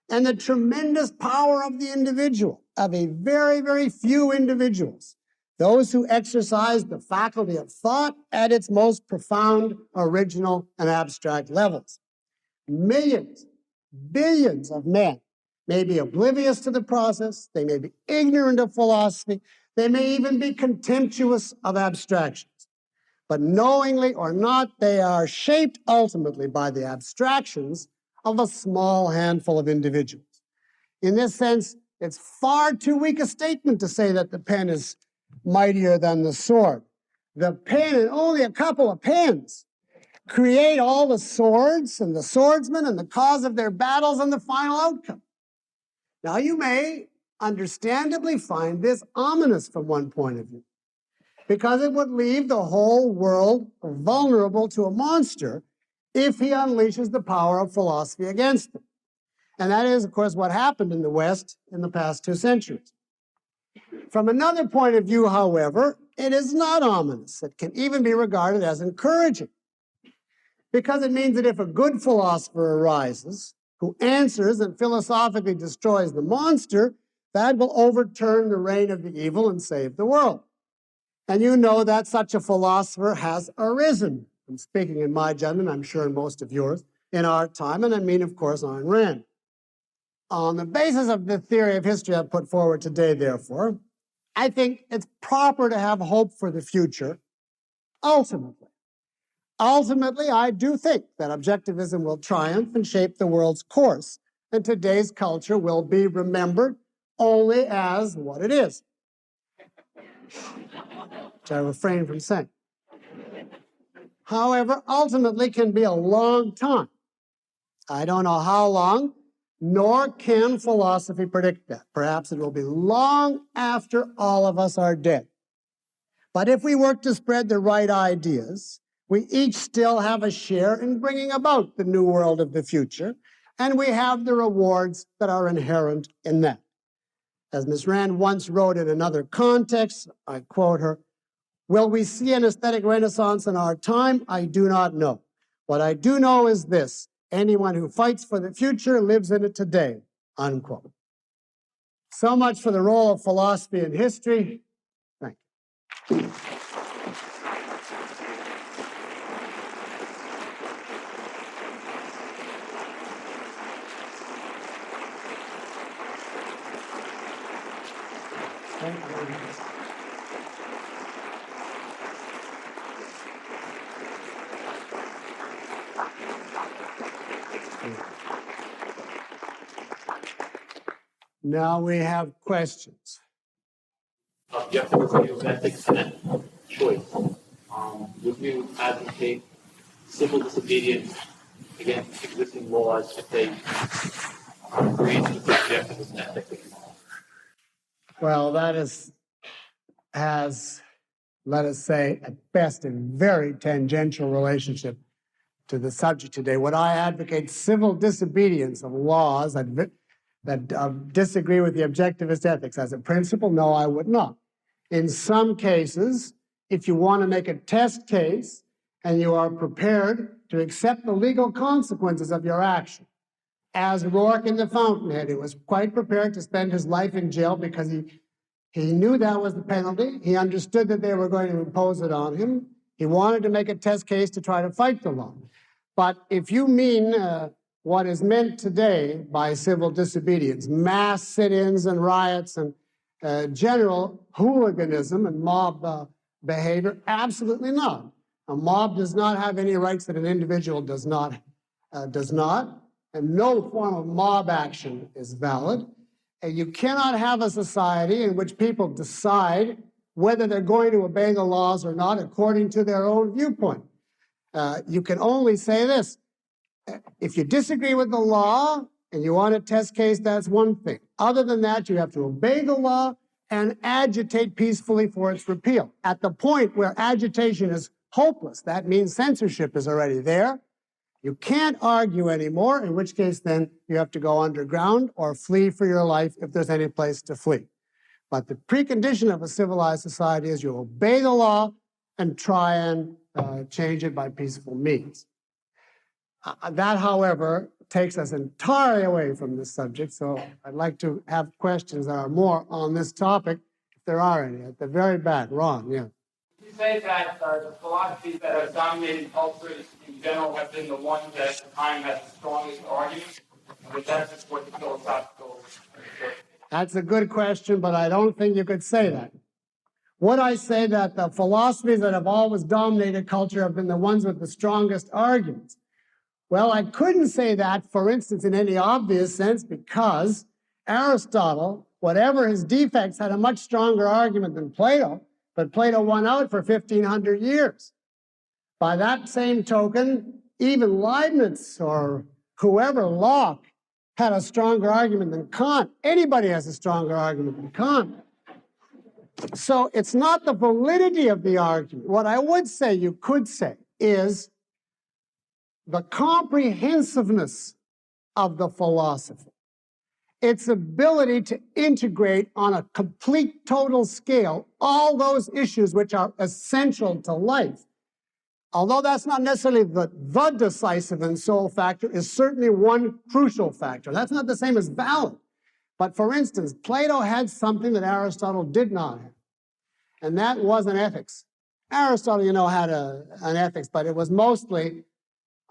and the tremendous power of the individual, of a very, very few individuals, those who exercise the faculty of thought at its most profound, original, and abstract levels. Millions, billions of men may be oblivious to the process, they may be ignorant of philosophy, they may even be contemptuous of abstractions. But knowingly or not, they are shaped ultimately by the abstractions of a small handful of individuals. In this sense, it's far too weak a statement to say that the pen is mightier than the sword. The pen and only a couple of pens create all the swords and the swordsmen and the cause of their battles and the final outcome. Now, you may understandably find this ominous from one point of view, because it would leave the whole world vulnerable to a monster if he unleashes the power of philosophy against them. And that is, of course, what happened in the West in the past 2 centuries. From another point of view, however, it is not ominous. It can even be regarded as encouraging, because it means that if a good philosopher arises who answers and philosophically destroys the monster, that will overturn the reign of the evil and save the world. And you know that such a philosopher has arisen. I'm speaking in my judgment, I'm sure in most of yours, in our time, and I mean, of course, Ayn Rand. On the basis of the theory of history I've put forward today, therefore, I think it's proper to have hope for the future, ultimately. Ultimately, I do think that objectivism will triumph and shape the world's course, and today's culture will be remembered only as what it is, which I refrain from saying. however, ultimately can be a long time. I don't know how long, nor can philosophy predict that. Perhaps it will be long after all of us are dead. But if we work to spread the right ideas, we each still have a share in bringing about the new world of the future, and we have the rewards that are inherent in that. As Ms. Rand once wrote in another context, I quote her, "Will we see an aesthetic renaissance in our time? I do not know. What I do know is this: anyone who fights for the future lives in it today," unquote. So much for the role of philosophy in history. Thank you. Thank you very much. Now we have questions. Jefferson School ethics and choice. Would you advocate civil disobedience against existing laws if they breach the objectives and ethics of law? Well, that has, let us say, at best, a very tangential relationship to the subject today. Would I advocate civil disobedience of laws that disagree with the objectivist ethics as a principle? No, I would not. In some cases, if you want to make a test case and you are prepared to accept the legal consequences of your action, as Rourke in The Fountainhead, he was quite prepared to spend his life in jail because he knew that was the penalty. He understood that they were going to impose it on him. He wanted to make a test case to try to fight the law. But if you mean what is meant today by civil disobedience, mass sit-ins and riots and general hooliganism and mob behavior, absolutely not. A mob does not have any rights that an individual does not, and no form of mob action is valid. And you cannot have a society in which people decide whether they're going to obey the laws or not according to their own viewpoint. You can only say this: if you disagree with the law and you want a test case, that's one thing. Other than that, you have to obey the law and agitate peacefully for its repeal. At the point where agitation is hopeless, that means censorship is already there. You can't argue anymore, in which case then you have to go underground or flee for your life if there's any place to flee. But the precondition of a civilized society is you obey the law and try and change it by peaceful means. That, however, takes us entirely away from this subject, so I'd like to have questions that are more on this topic, if there are any. At the very back, Ron, yeah. You say that the philosophies that have dominated cultures in general have been the ones that at the time had the strongest arguments, and that that's what the philosophical... That's a good question, but I don't think you could say that. Would I say that the philosophies that have always dominated culture have been the ones with the strongest arguments? Well, I couldn't say that, for instance, in any obvious sense, because Aristotle, whatever his defects, had a much stronger argument than Plato, but Plato won out for 1,500 years. By that same token, even Leibniz or whoever, Locke, had a stronger argument than Kant. Anybody has a stronger argument than Kant. So it's not the validity of the argument. What I would say, you could say, is the comprehensiveness of the philosophy, its ability to integrate on a complete, total scale all those issues which are essential to life. Although that's not necessarily the decisive and sole factor, is certainly one crucial factor. That's not the same as valid. But for instance, Plato had something that Aristotle did not have, and that was an ethics. Aristotle, had an ethics, but it was mostly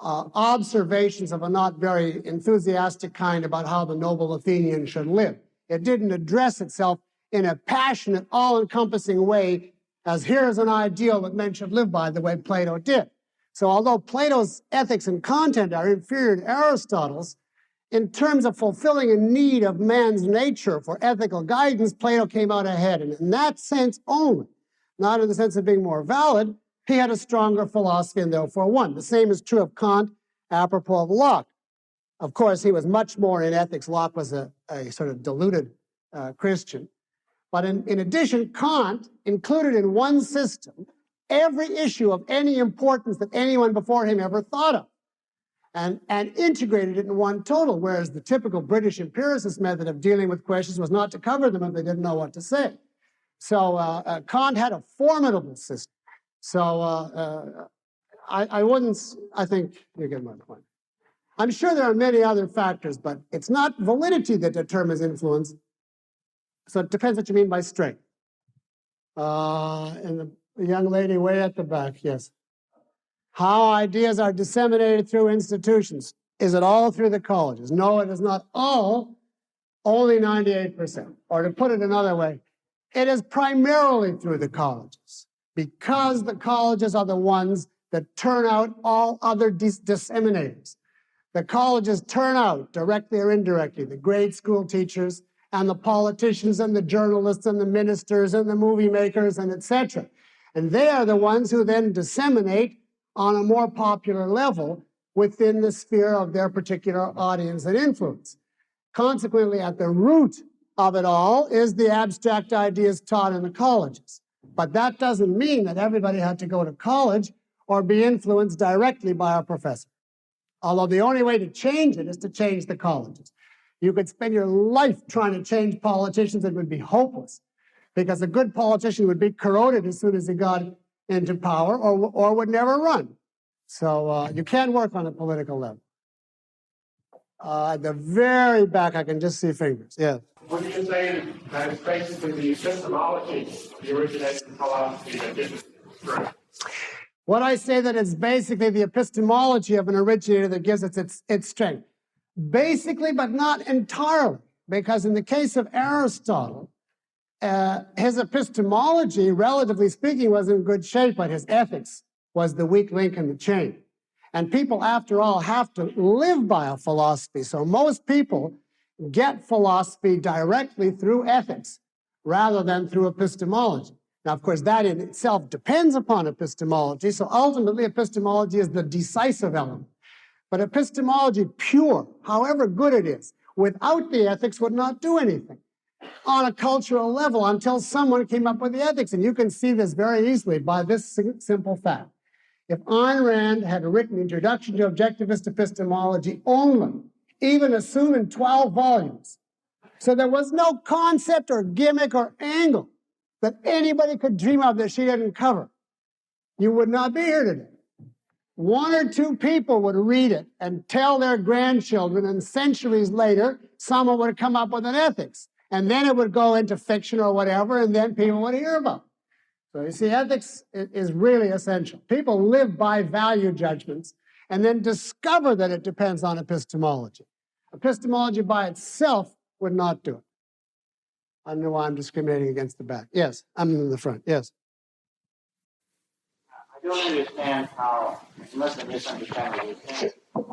observations of a not very enthusiastic kind about how the noble Athenian should live. It didn't address itself in a passionate, all-encompassing way as here's an ideal that men should live by, the way Plato did. So although Plato's ethics and content are inferior to Aristotle's, in terms of fulfilling a need of man's nature for ethical guidance, Plato came out ahead. And in that sense only, not in the sense of being more valid, he had a stronger philosophy and therefore won. The same is true of Kant, apropos of Locke. Of course, he was much more in ethics. Locke was a sort of diluted Christian. But in addition, Kant included in one system every issue of any importance that anyone before him ever thought of, and integrated it in one total, whereas the typical British empiricist method of dealing with questions was not to cover them if they didn't know what to say. So Kant had a formidable system. So I think you get my point. I'm sure there are many other factors, but it's not validity that determines influence. So it depends what you mean by strength. And the young lady way at the back, yes. How ideas are disseminated through institutions. Is it all through the colleges? No, it is not all, only 98%. Or to put it another way, it is primarily through the colleges, because the colleges are the ones that turn out all other disseminators. The colleges turn out, directly or indirectly, the grade school teachers and the politicians and the journalists and the ministers and the movie makers and etc. And they are the ones who then disseminate on a more popular level within the sphere of their particular audience and influence. Consequently, at the root of it all is the abstract ideas taught in the colleges. But that doesn't mean that everybody had to go to college or be influenced directly by a professor. Although the only way to change it is to change the colleges. You could spend your life trying to change politicians, it would be hopeless, because a good politician would be corroded as soon as he got into power or would never run. So you can't work on a political level. At the very back, I can just see fingers. Yeah. What do you say that it's basically the epistemology, the originating philosophy that gives it strength? What I say that it's basically the epistemology of an originator that gives it its strength. Basically, but not entirely, because in the case of Aristotle, his epistemology, relatively speaking, was in good shape, but his ethics was the weak link in the chain. And people, after all, have to live by a philosophy. So most people get philosophy directly through ethics rather than through epistemology. Now, of course, that in itself depends upon epistemology. So ultimately, epistemology is the decisive element. But epistemology pure, however good it is, without the ethics would not do anything on a cultural level until someone came up with the ethics. And you can see this very easily by this simple fact. If Ayn Rand had written Introduction to Objectivist Epistemology only, even assuming 12 volumes, so there was no concept or gimmick or angle that anybody could dream of that she didn't cover, you would not be here today. One or two people would read it and tell their grandchildren, and centuries later, someone would come up with an ethics. And then it would go into fiction or whatever, and then people would hear about it. So you see, ethics is really essential. People live by value judgments and then discover that it depends on epistemology. Epistemology by itself would not do it. I don't know why I'm discriminating against the back. Yes, I'm in the front. Yes. I don't understand how, unless I misunderstand what you're saying,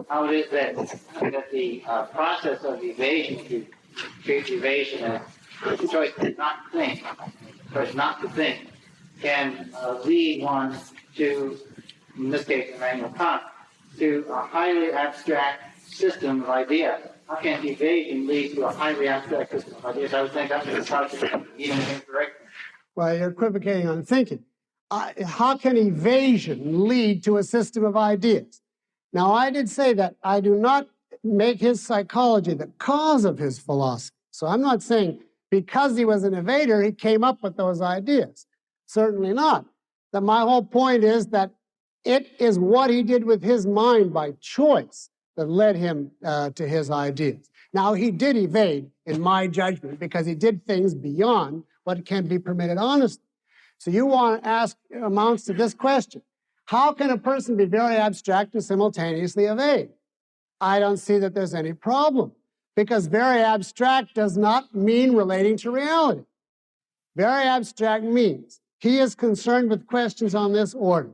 how it is that the process of evasion, to treat evasion as the choice not to think, can lead one to, in this case, Immanuel Kant, to a highly abstract system of ideas. How can evasion lead to a highly abstract system of ideas? I would think that's the subject of even incorrect. Well, you're equivocating on thinking. How can evasion lead to a system of ideas? Now, I did say that I do not make his psychology the cause of his philosophy. So I'm not saying because he was an evader, he came up with those ideas. Certainly not. That my whole point is that it is what he did with his mind by choice that led him to his ideas. Now, he did evade, in my judgment, because he did things beyond what can be permitted honestly. So you want to ask, amounts to this question: how can a person be very abstract and simultaneously evade? I don't see that there's any problem, because very abstract does not mean relating to reality. Very abstract means he is concerned with questions on this order.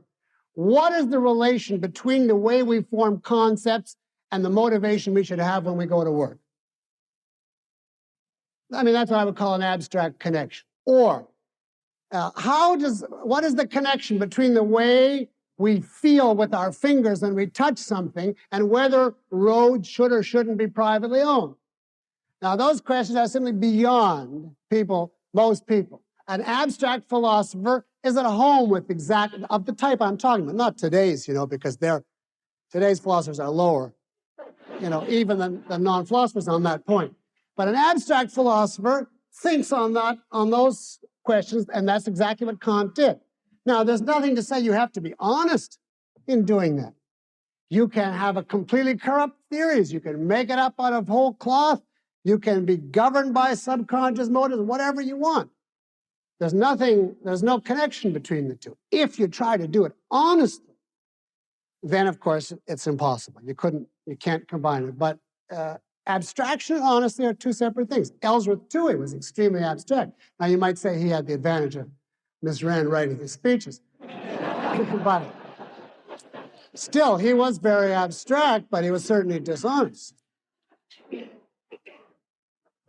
What is the relation between the way we form concepts and the motivation we should have when we go to work? I mean, that's what I would call an abstract connection. Or What is the connection between the way we feel with our fingers when we touch something and whether roads should or shouldn't be privately owned? Now, those questions are simply beyond most people. An abstract philosopher is at home with of the type I'm talking about, not today's, because today's philosophers are lower, even than non-philosophers on that point. But an abstract philosopher thinks on those questions, and that's exactly what Kant did. Now, there's nothing to say you have to be honest in doing that. You can have a completely corrupt theories. You can make it up out of whole cloth. You can be governed by subconscious motives, whatever you want. There's no connection between the two. If you try to do it honestly, then of course it's impossible. You can't combine it. But abstraction and honesty are two separate things. Ellsworth Toohey was extremely abstract. Now you might say he had the advantage of Miss Rand writing his speeches. But still, he was very abstract, but he was certainly dishonest.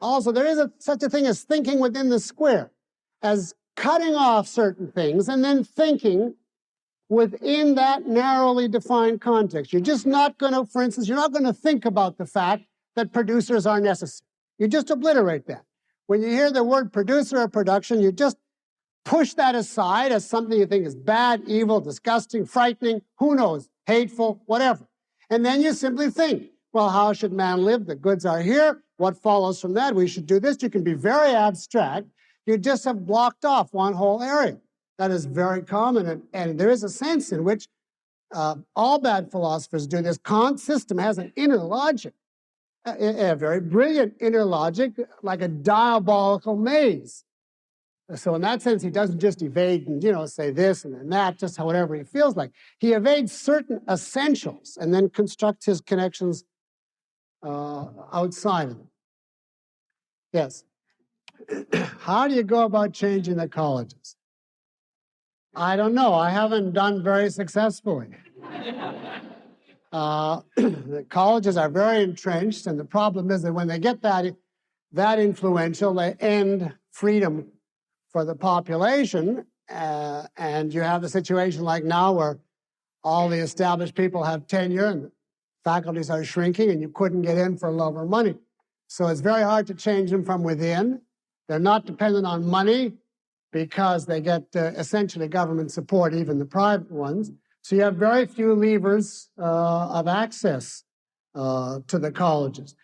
Also, there is such a thing as thinking within the square, as cutting off certain things and then thinking within that narrowly defined context. You're just not going to, for instance, you're not going to think about the fact that producers are necessary. You just obliterate that. When you hear the word producer or production, you just push that aside as something you think is bad, evil, disgusting, frightening, who knows, hateful, whatever. And then you simply think, well, how should man live? The goods are here. What follows from that? We should do this. You can be very abstract. You just have blocked off one whole area. That is very common. And there is a sense in which all bad philosophers do this. Kant's system has an inner logic, a very brilliant inner logic, like a diabolical maze. So in that sense, he doesn't just evade and, say this and then that, just whatever he feels like. He evades certain essentials and then constructs his connections outside of them. Yes. How do you go about changing the colleges? I don't know. I haven't done very successfully. The colleges are very entrenched, and the problem is that when they get that influential, they end freedom for the population, and you have the situation like now where all the established people have tenure and faculties are shrinking, and you couldn't get in for love or money. So it's very hard to change them from within. They're not dependent on money because they get essentially government support, even the private ones. So you have very few levers of access to the colleges.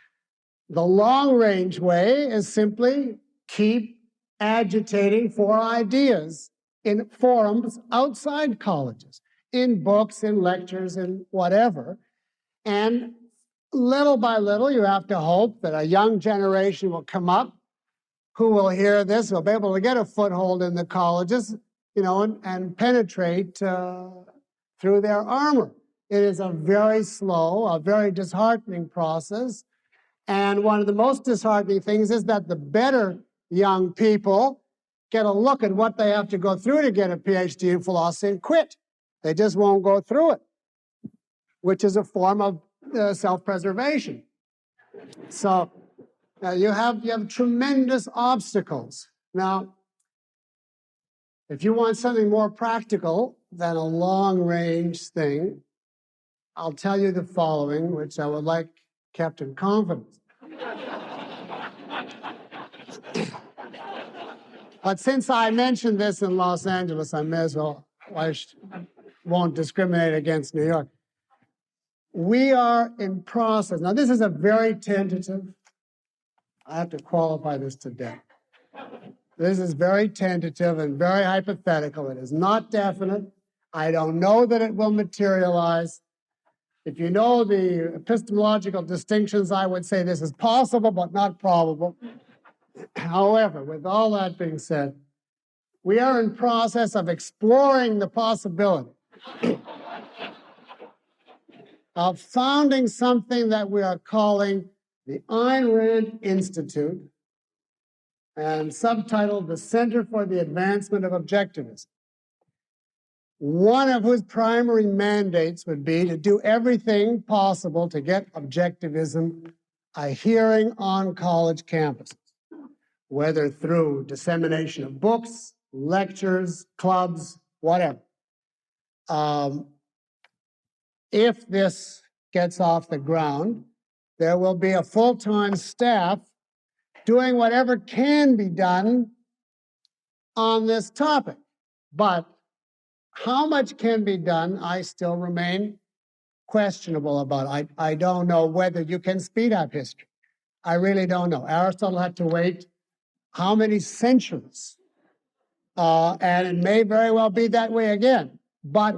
The long-range way is simply keep agitating for ideas in forums outside colleges, in books, in lectures, in whatever. And little by little, you have to hope that a young generation will come up who will hear this, will be able to get a foothold in the colleges, and penetrate through their armor. It is a very slow, a very disheartening process. And one of the most disheartening things is that the better young people get a look at what they have to go through to get a PhD in philosophy and quit. They just won't go through it, which is a form of self-preservation. So you have tremendous obstacles. Now, if you want something more practical than a long-range thing, I'll tell you the following, which I would like kept in confidence. But since I mentioned this in Los Angeles, I may as well, I won't discriminate against New York. We are in process. Now, this is a very tentative, I have to qualify this to death. This is very tentative and very hypothetical. It is not definite. I don't know that it will materialize. If you know the epistemological distinctions, I would say this is possible, but not probable. However, with all that being said, we are in process of exploring the possibility of founding something that we are calling the Ayn Rand Institute, and subtitled the Center for the Advancement of Objectivism. One of whose primary mandates would be to do everything possible to get objectivism a hearing on college campuses, whether through dissemination of books, lectures, clubs, whatever. If this gets off the ground, there will be a full-time staff doing whatever can be done on this topic. But how much can be done, I still remain questionable about. I don't know whether you can speed up history. I really don't know. Aristotle had to wait how many centuries? And it may very well be that way again. But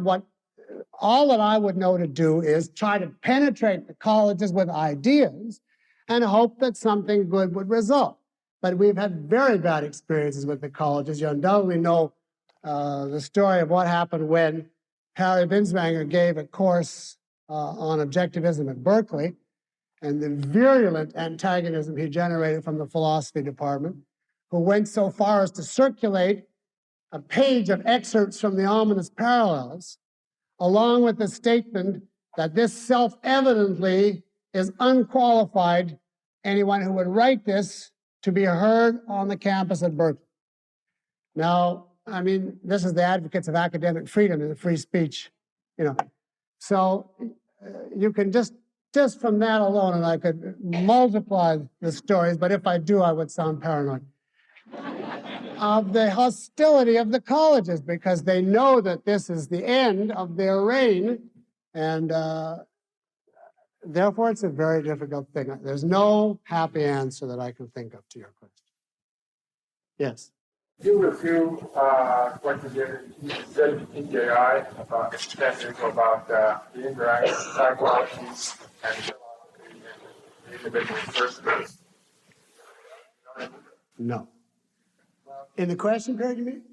all that I would know to do is try to penetrate the colleges with ideas and hope that something good would result. But we've had very bad experiences with the colleges. You undoubtedly know the story of what happened when Harry Binswanger gave a course on objectivism at Berkeley, and the virulent antagonism he generated from the philosophy department, who went so far as to circulate a page of excerpts from the Ominous Parallels, along with the statement that this self-evidently is unqualified, anyone who would write this, to be heard on the campus at Berkeley. Now, I mean, this is the advocates of academic freedom and free speech, you know. So you can just from that alone, and I could multiply the stories, but if I do, I would sound paranoid, of the hostility of the colleges, because they know that this is the end of their reign, and therefore it's a very difficult thing. There's no happy answer that I can think of to your question. Yes? You review what you said in PJI about 10 years ago about the interaction of psychology and philosophy and the individual person. No. In the question period, you mean?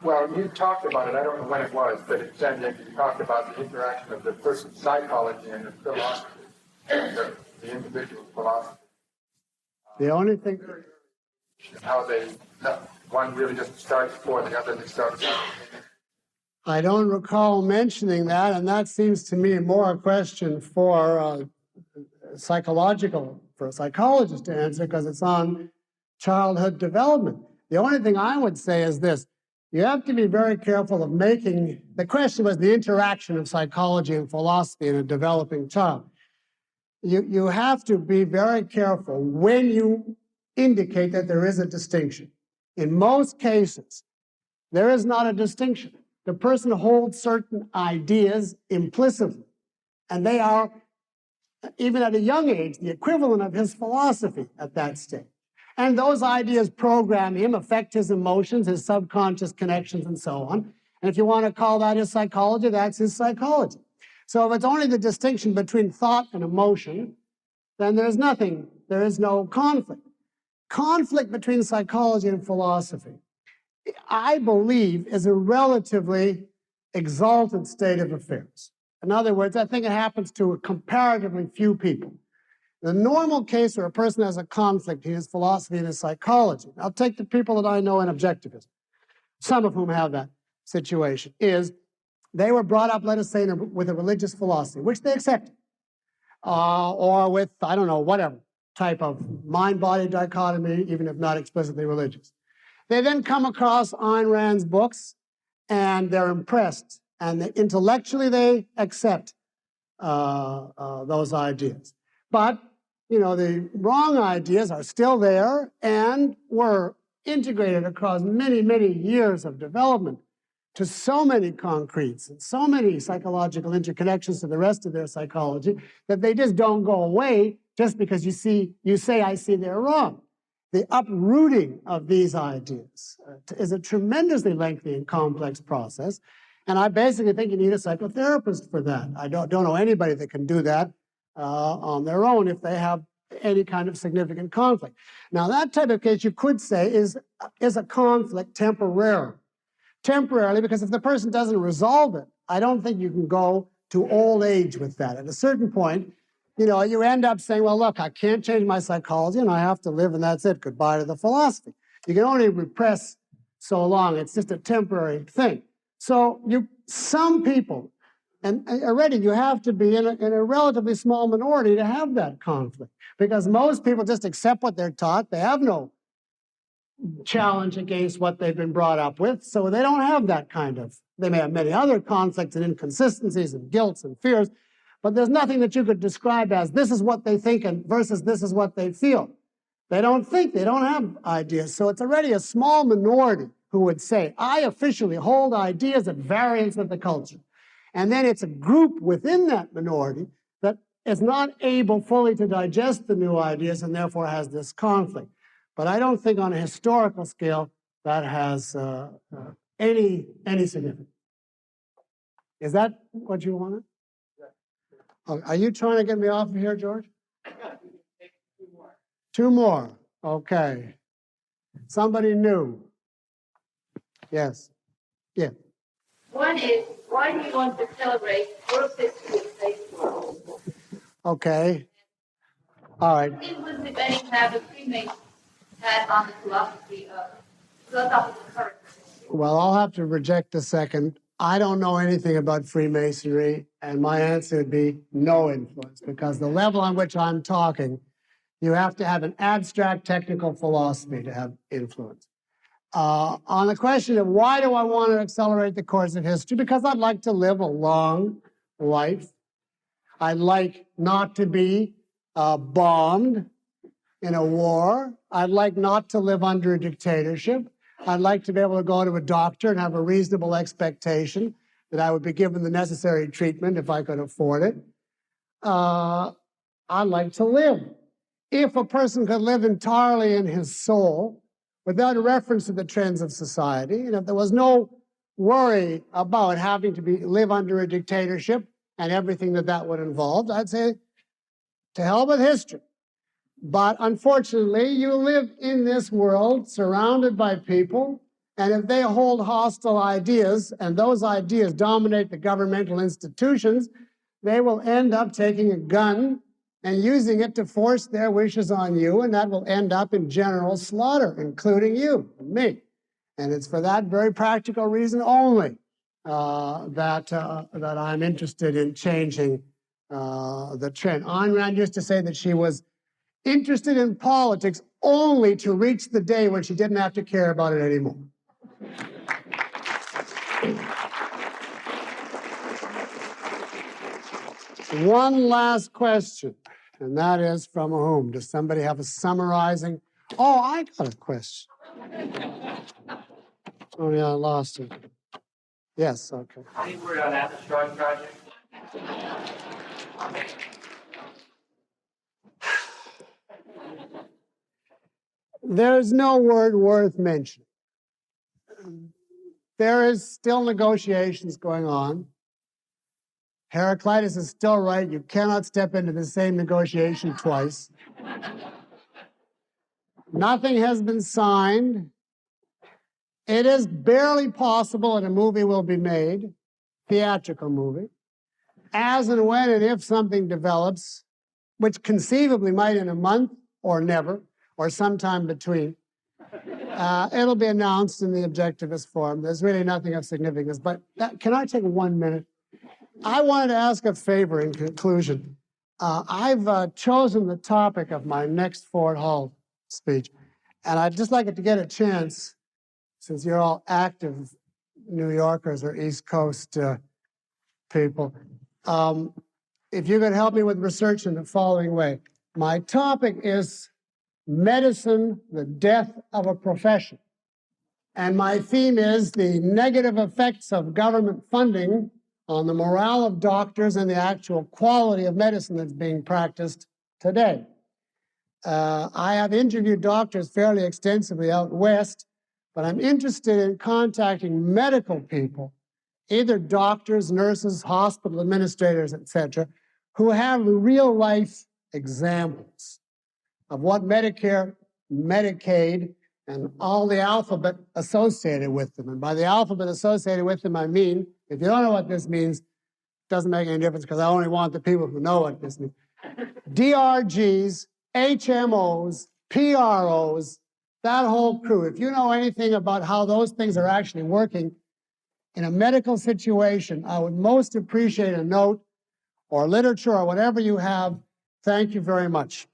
Well, you talked about it. I don't know when it was, but in San Diego, you talked about the interaction of the person's psychology and the philosophy, the individual philosophy. The only thing... How one really just starts before the other, they start. I don't recall mentioning that, and that seems to me more a question for a psychologist to answer, because it's on childhood development. The only thing I would say is this: you have to be very careful of making, the question was the interaction of psychology and philosophy in a developing child. You have to be very careful when you indicate that there is a distinction. In most cases, there is not a distinction. The person holds certain ideas implicitly, and they are, even at a young age, the equivalent of his philosophy at that stage. And those ideas program him, affect his emotions, his subconscious connections, and so on. And if you want to call that his psychology, that's his psychology. So if it's only the distinction between thought and emotion, then there's nothing, there is no conflict. Conflict between psychology and philosophy, I believe, is a relatively exalted state of affairs. In other words, I think it happens to comparatively few people. The normal case where a person has a conflict in his philosophy and his psychology, I'll take the people that I know in objectivism, some of whom have that situation, is they were brought up, let us say, with a religious philosophy, which they accepted, or with, I don't know, whatever type of mind-body dichotomy, even if not explicitly religious. They then come across Ayn Rand's books, and they're impressed, and intellectually they accept those ideas. But, you know, the wrong ideas are still there and were integrated across many, many years of development to so many concretes and so many psychological interconnections to the rest of their psychology that they just don't go away just because you say, I see they're wrong. The uprooting of these ideas is a tremendously lengthy and complex process. And I basically think you need a psychotherapist for that. I don't know anybody that can do that on their own if they have any kind of significant conflict. Now, that type of case, you could say, is a conflict temporarily. Temporarily, because if the person doesn't resolve it, I don't think you can go to old age with that. At a certain point, you know, you end up saying, well, look, I can't change my psychology and I have to live and that's it. Goodbye to the philosophy. You can only repress so long. It's just a temporary thing. So some people, and already you have to be in a relatively small minority to have that conflict, because most people just accept what they're taught. They have no challenge against what they've been brought up with. So they don't have that kind of, they may have many other conflicts and inconsistencies and guilts and fears, but there's nothing that you could describe as this is what they think and versus this is what they feel. They don't think, they don't have ideas. So it's already a small minority who would say, I officially hold ideas at variance with the culture. And then it's a group within that minority that is not able fully to digest the new ideas and therefore has this conflict. But I don't think on a historical scale that has any significance. Is that what you wanted? Are you trying to get me off of here, George? Two more. Okay. Somebody new. Yes. Yeah. One is, why do you want to celebrate World History of Facebook? Okay. All right. It was debating how the Freemasons had on the philosophy of philosophical current. Well, I'll have to reject the second. I don't know anything about Freemasonry, and my answer would be no influence, because the level on which I'm talking, you have to have an abstract technical philosophy to have influence. On the question of why do I want to accelerate the course of history? Because I'd like to live a long life. I'd like not to be bombed in a war. I'd like not to live under a dictatorship. I'd like to be able to go to a doctor and have a reasonable expectation that I would be given the necessary treatment if I could afford it. I'd like to live. If a person could live entirely in his soul, without a reference to the trends of society, and if there was no worry about having to live under a dictatorship and everything that would involve, I'd say, to hell with history. But unfortunately, you live in this world surrounded by people, and if they hold hostile ideas, and those ideas dominate the governmental institutions, they will end up taking a gun and using it to force their wishes on you, and that will end up in general slaughter, including you and me. And it's for that very practical reason only that I'm interested in changing the trend. Ayn Rand used to say that she was interested in politics only to reach the day when she didn't have to care about it anymore. One last question, and that is from whom? Does somebody have a summarizing? Oh, I got a question. Oh, yeah, I lost it. Yes, okay. Any word on Atlas Shrugged project? There's no word worth mentioning. There is still negotiations going on. Heraclitus is still right. You cannot step into the same negotiation twice. Nothing has been signed. It is barely possible that a movie will be made, theatrical movie, as and when and if something develops, which conceivably might in a month or never, or sometime between. It'll be announced in the objectivist form. There's really nothing of significance. But can I take 1 minute? I wanted to ask a favor in conclusion. I've chosen the topic of my next Fort Hall speech, and I'd just like it to get a chance, since you're all active New Yorkers or East Coast people, if you could help me with research in the following way. My topic is medicine, the death of a profession. And my theme is the negative effects of government funding on the morale of doctors and the actual quality of medicine that's being practiced today. I have interviewed doctors fairly extensively out west, but I'm interested in contacting medical people, either doctors, nurses, hospital administrators, etc., who have real-life examples of what Medicare, Medicaid, and all the alphabet associated with them. And by the alphabet associated with them, I mean, if you don't know what this means, it doesn't make any difference because I only want the people who know what this means. DRGs, HMOs, PROs, that whole crew. If you know anything about how those things are actually working in a medical situation, I would most appreciate a note or literature or whatever you have. Thank you very much.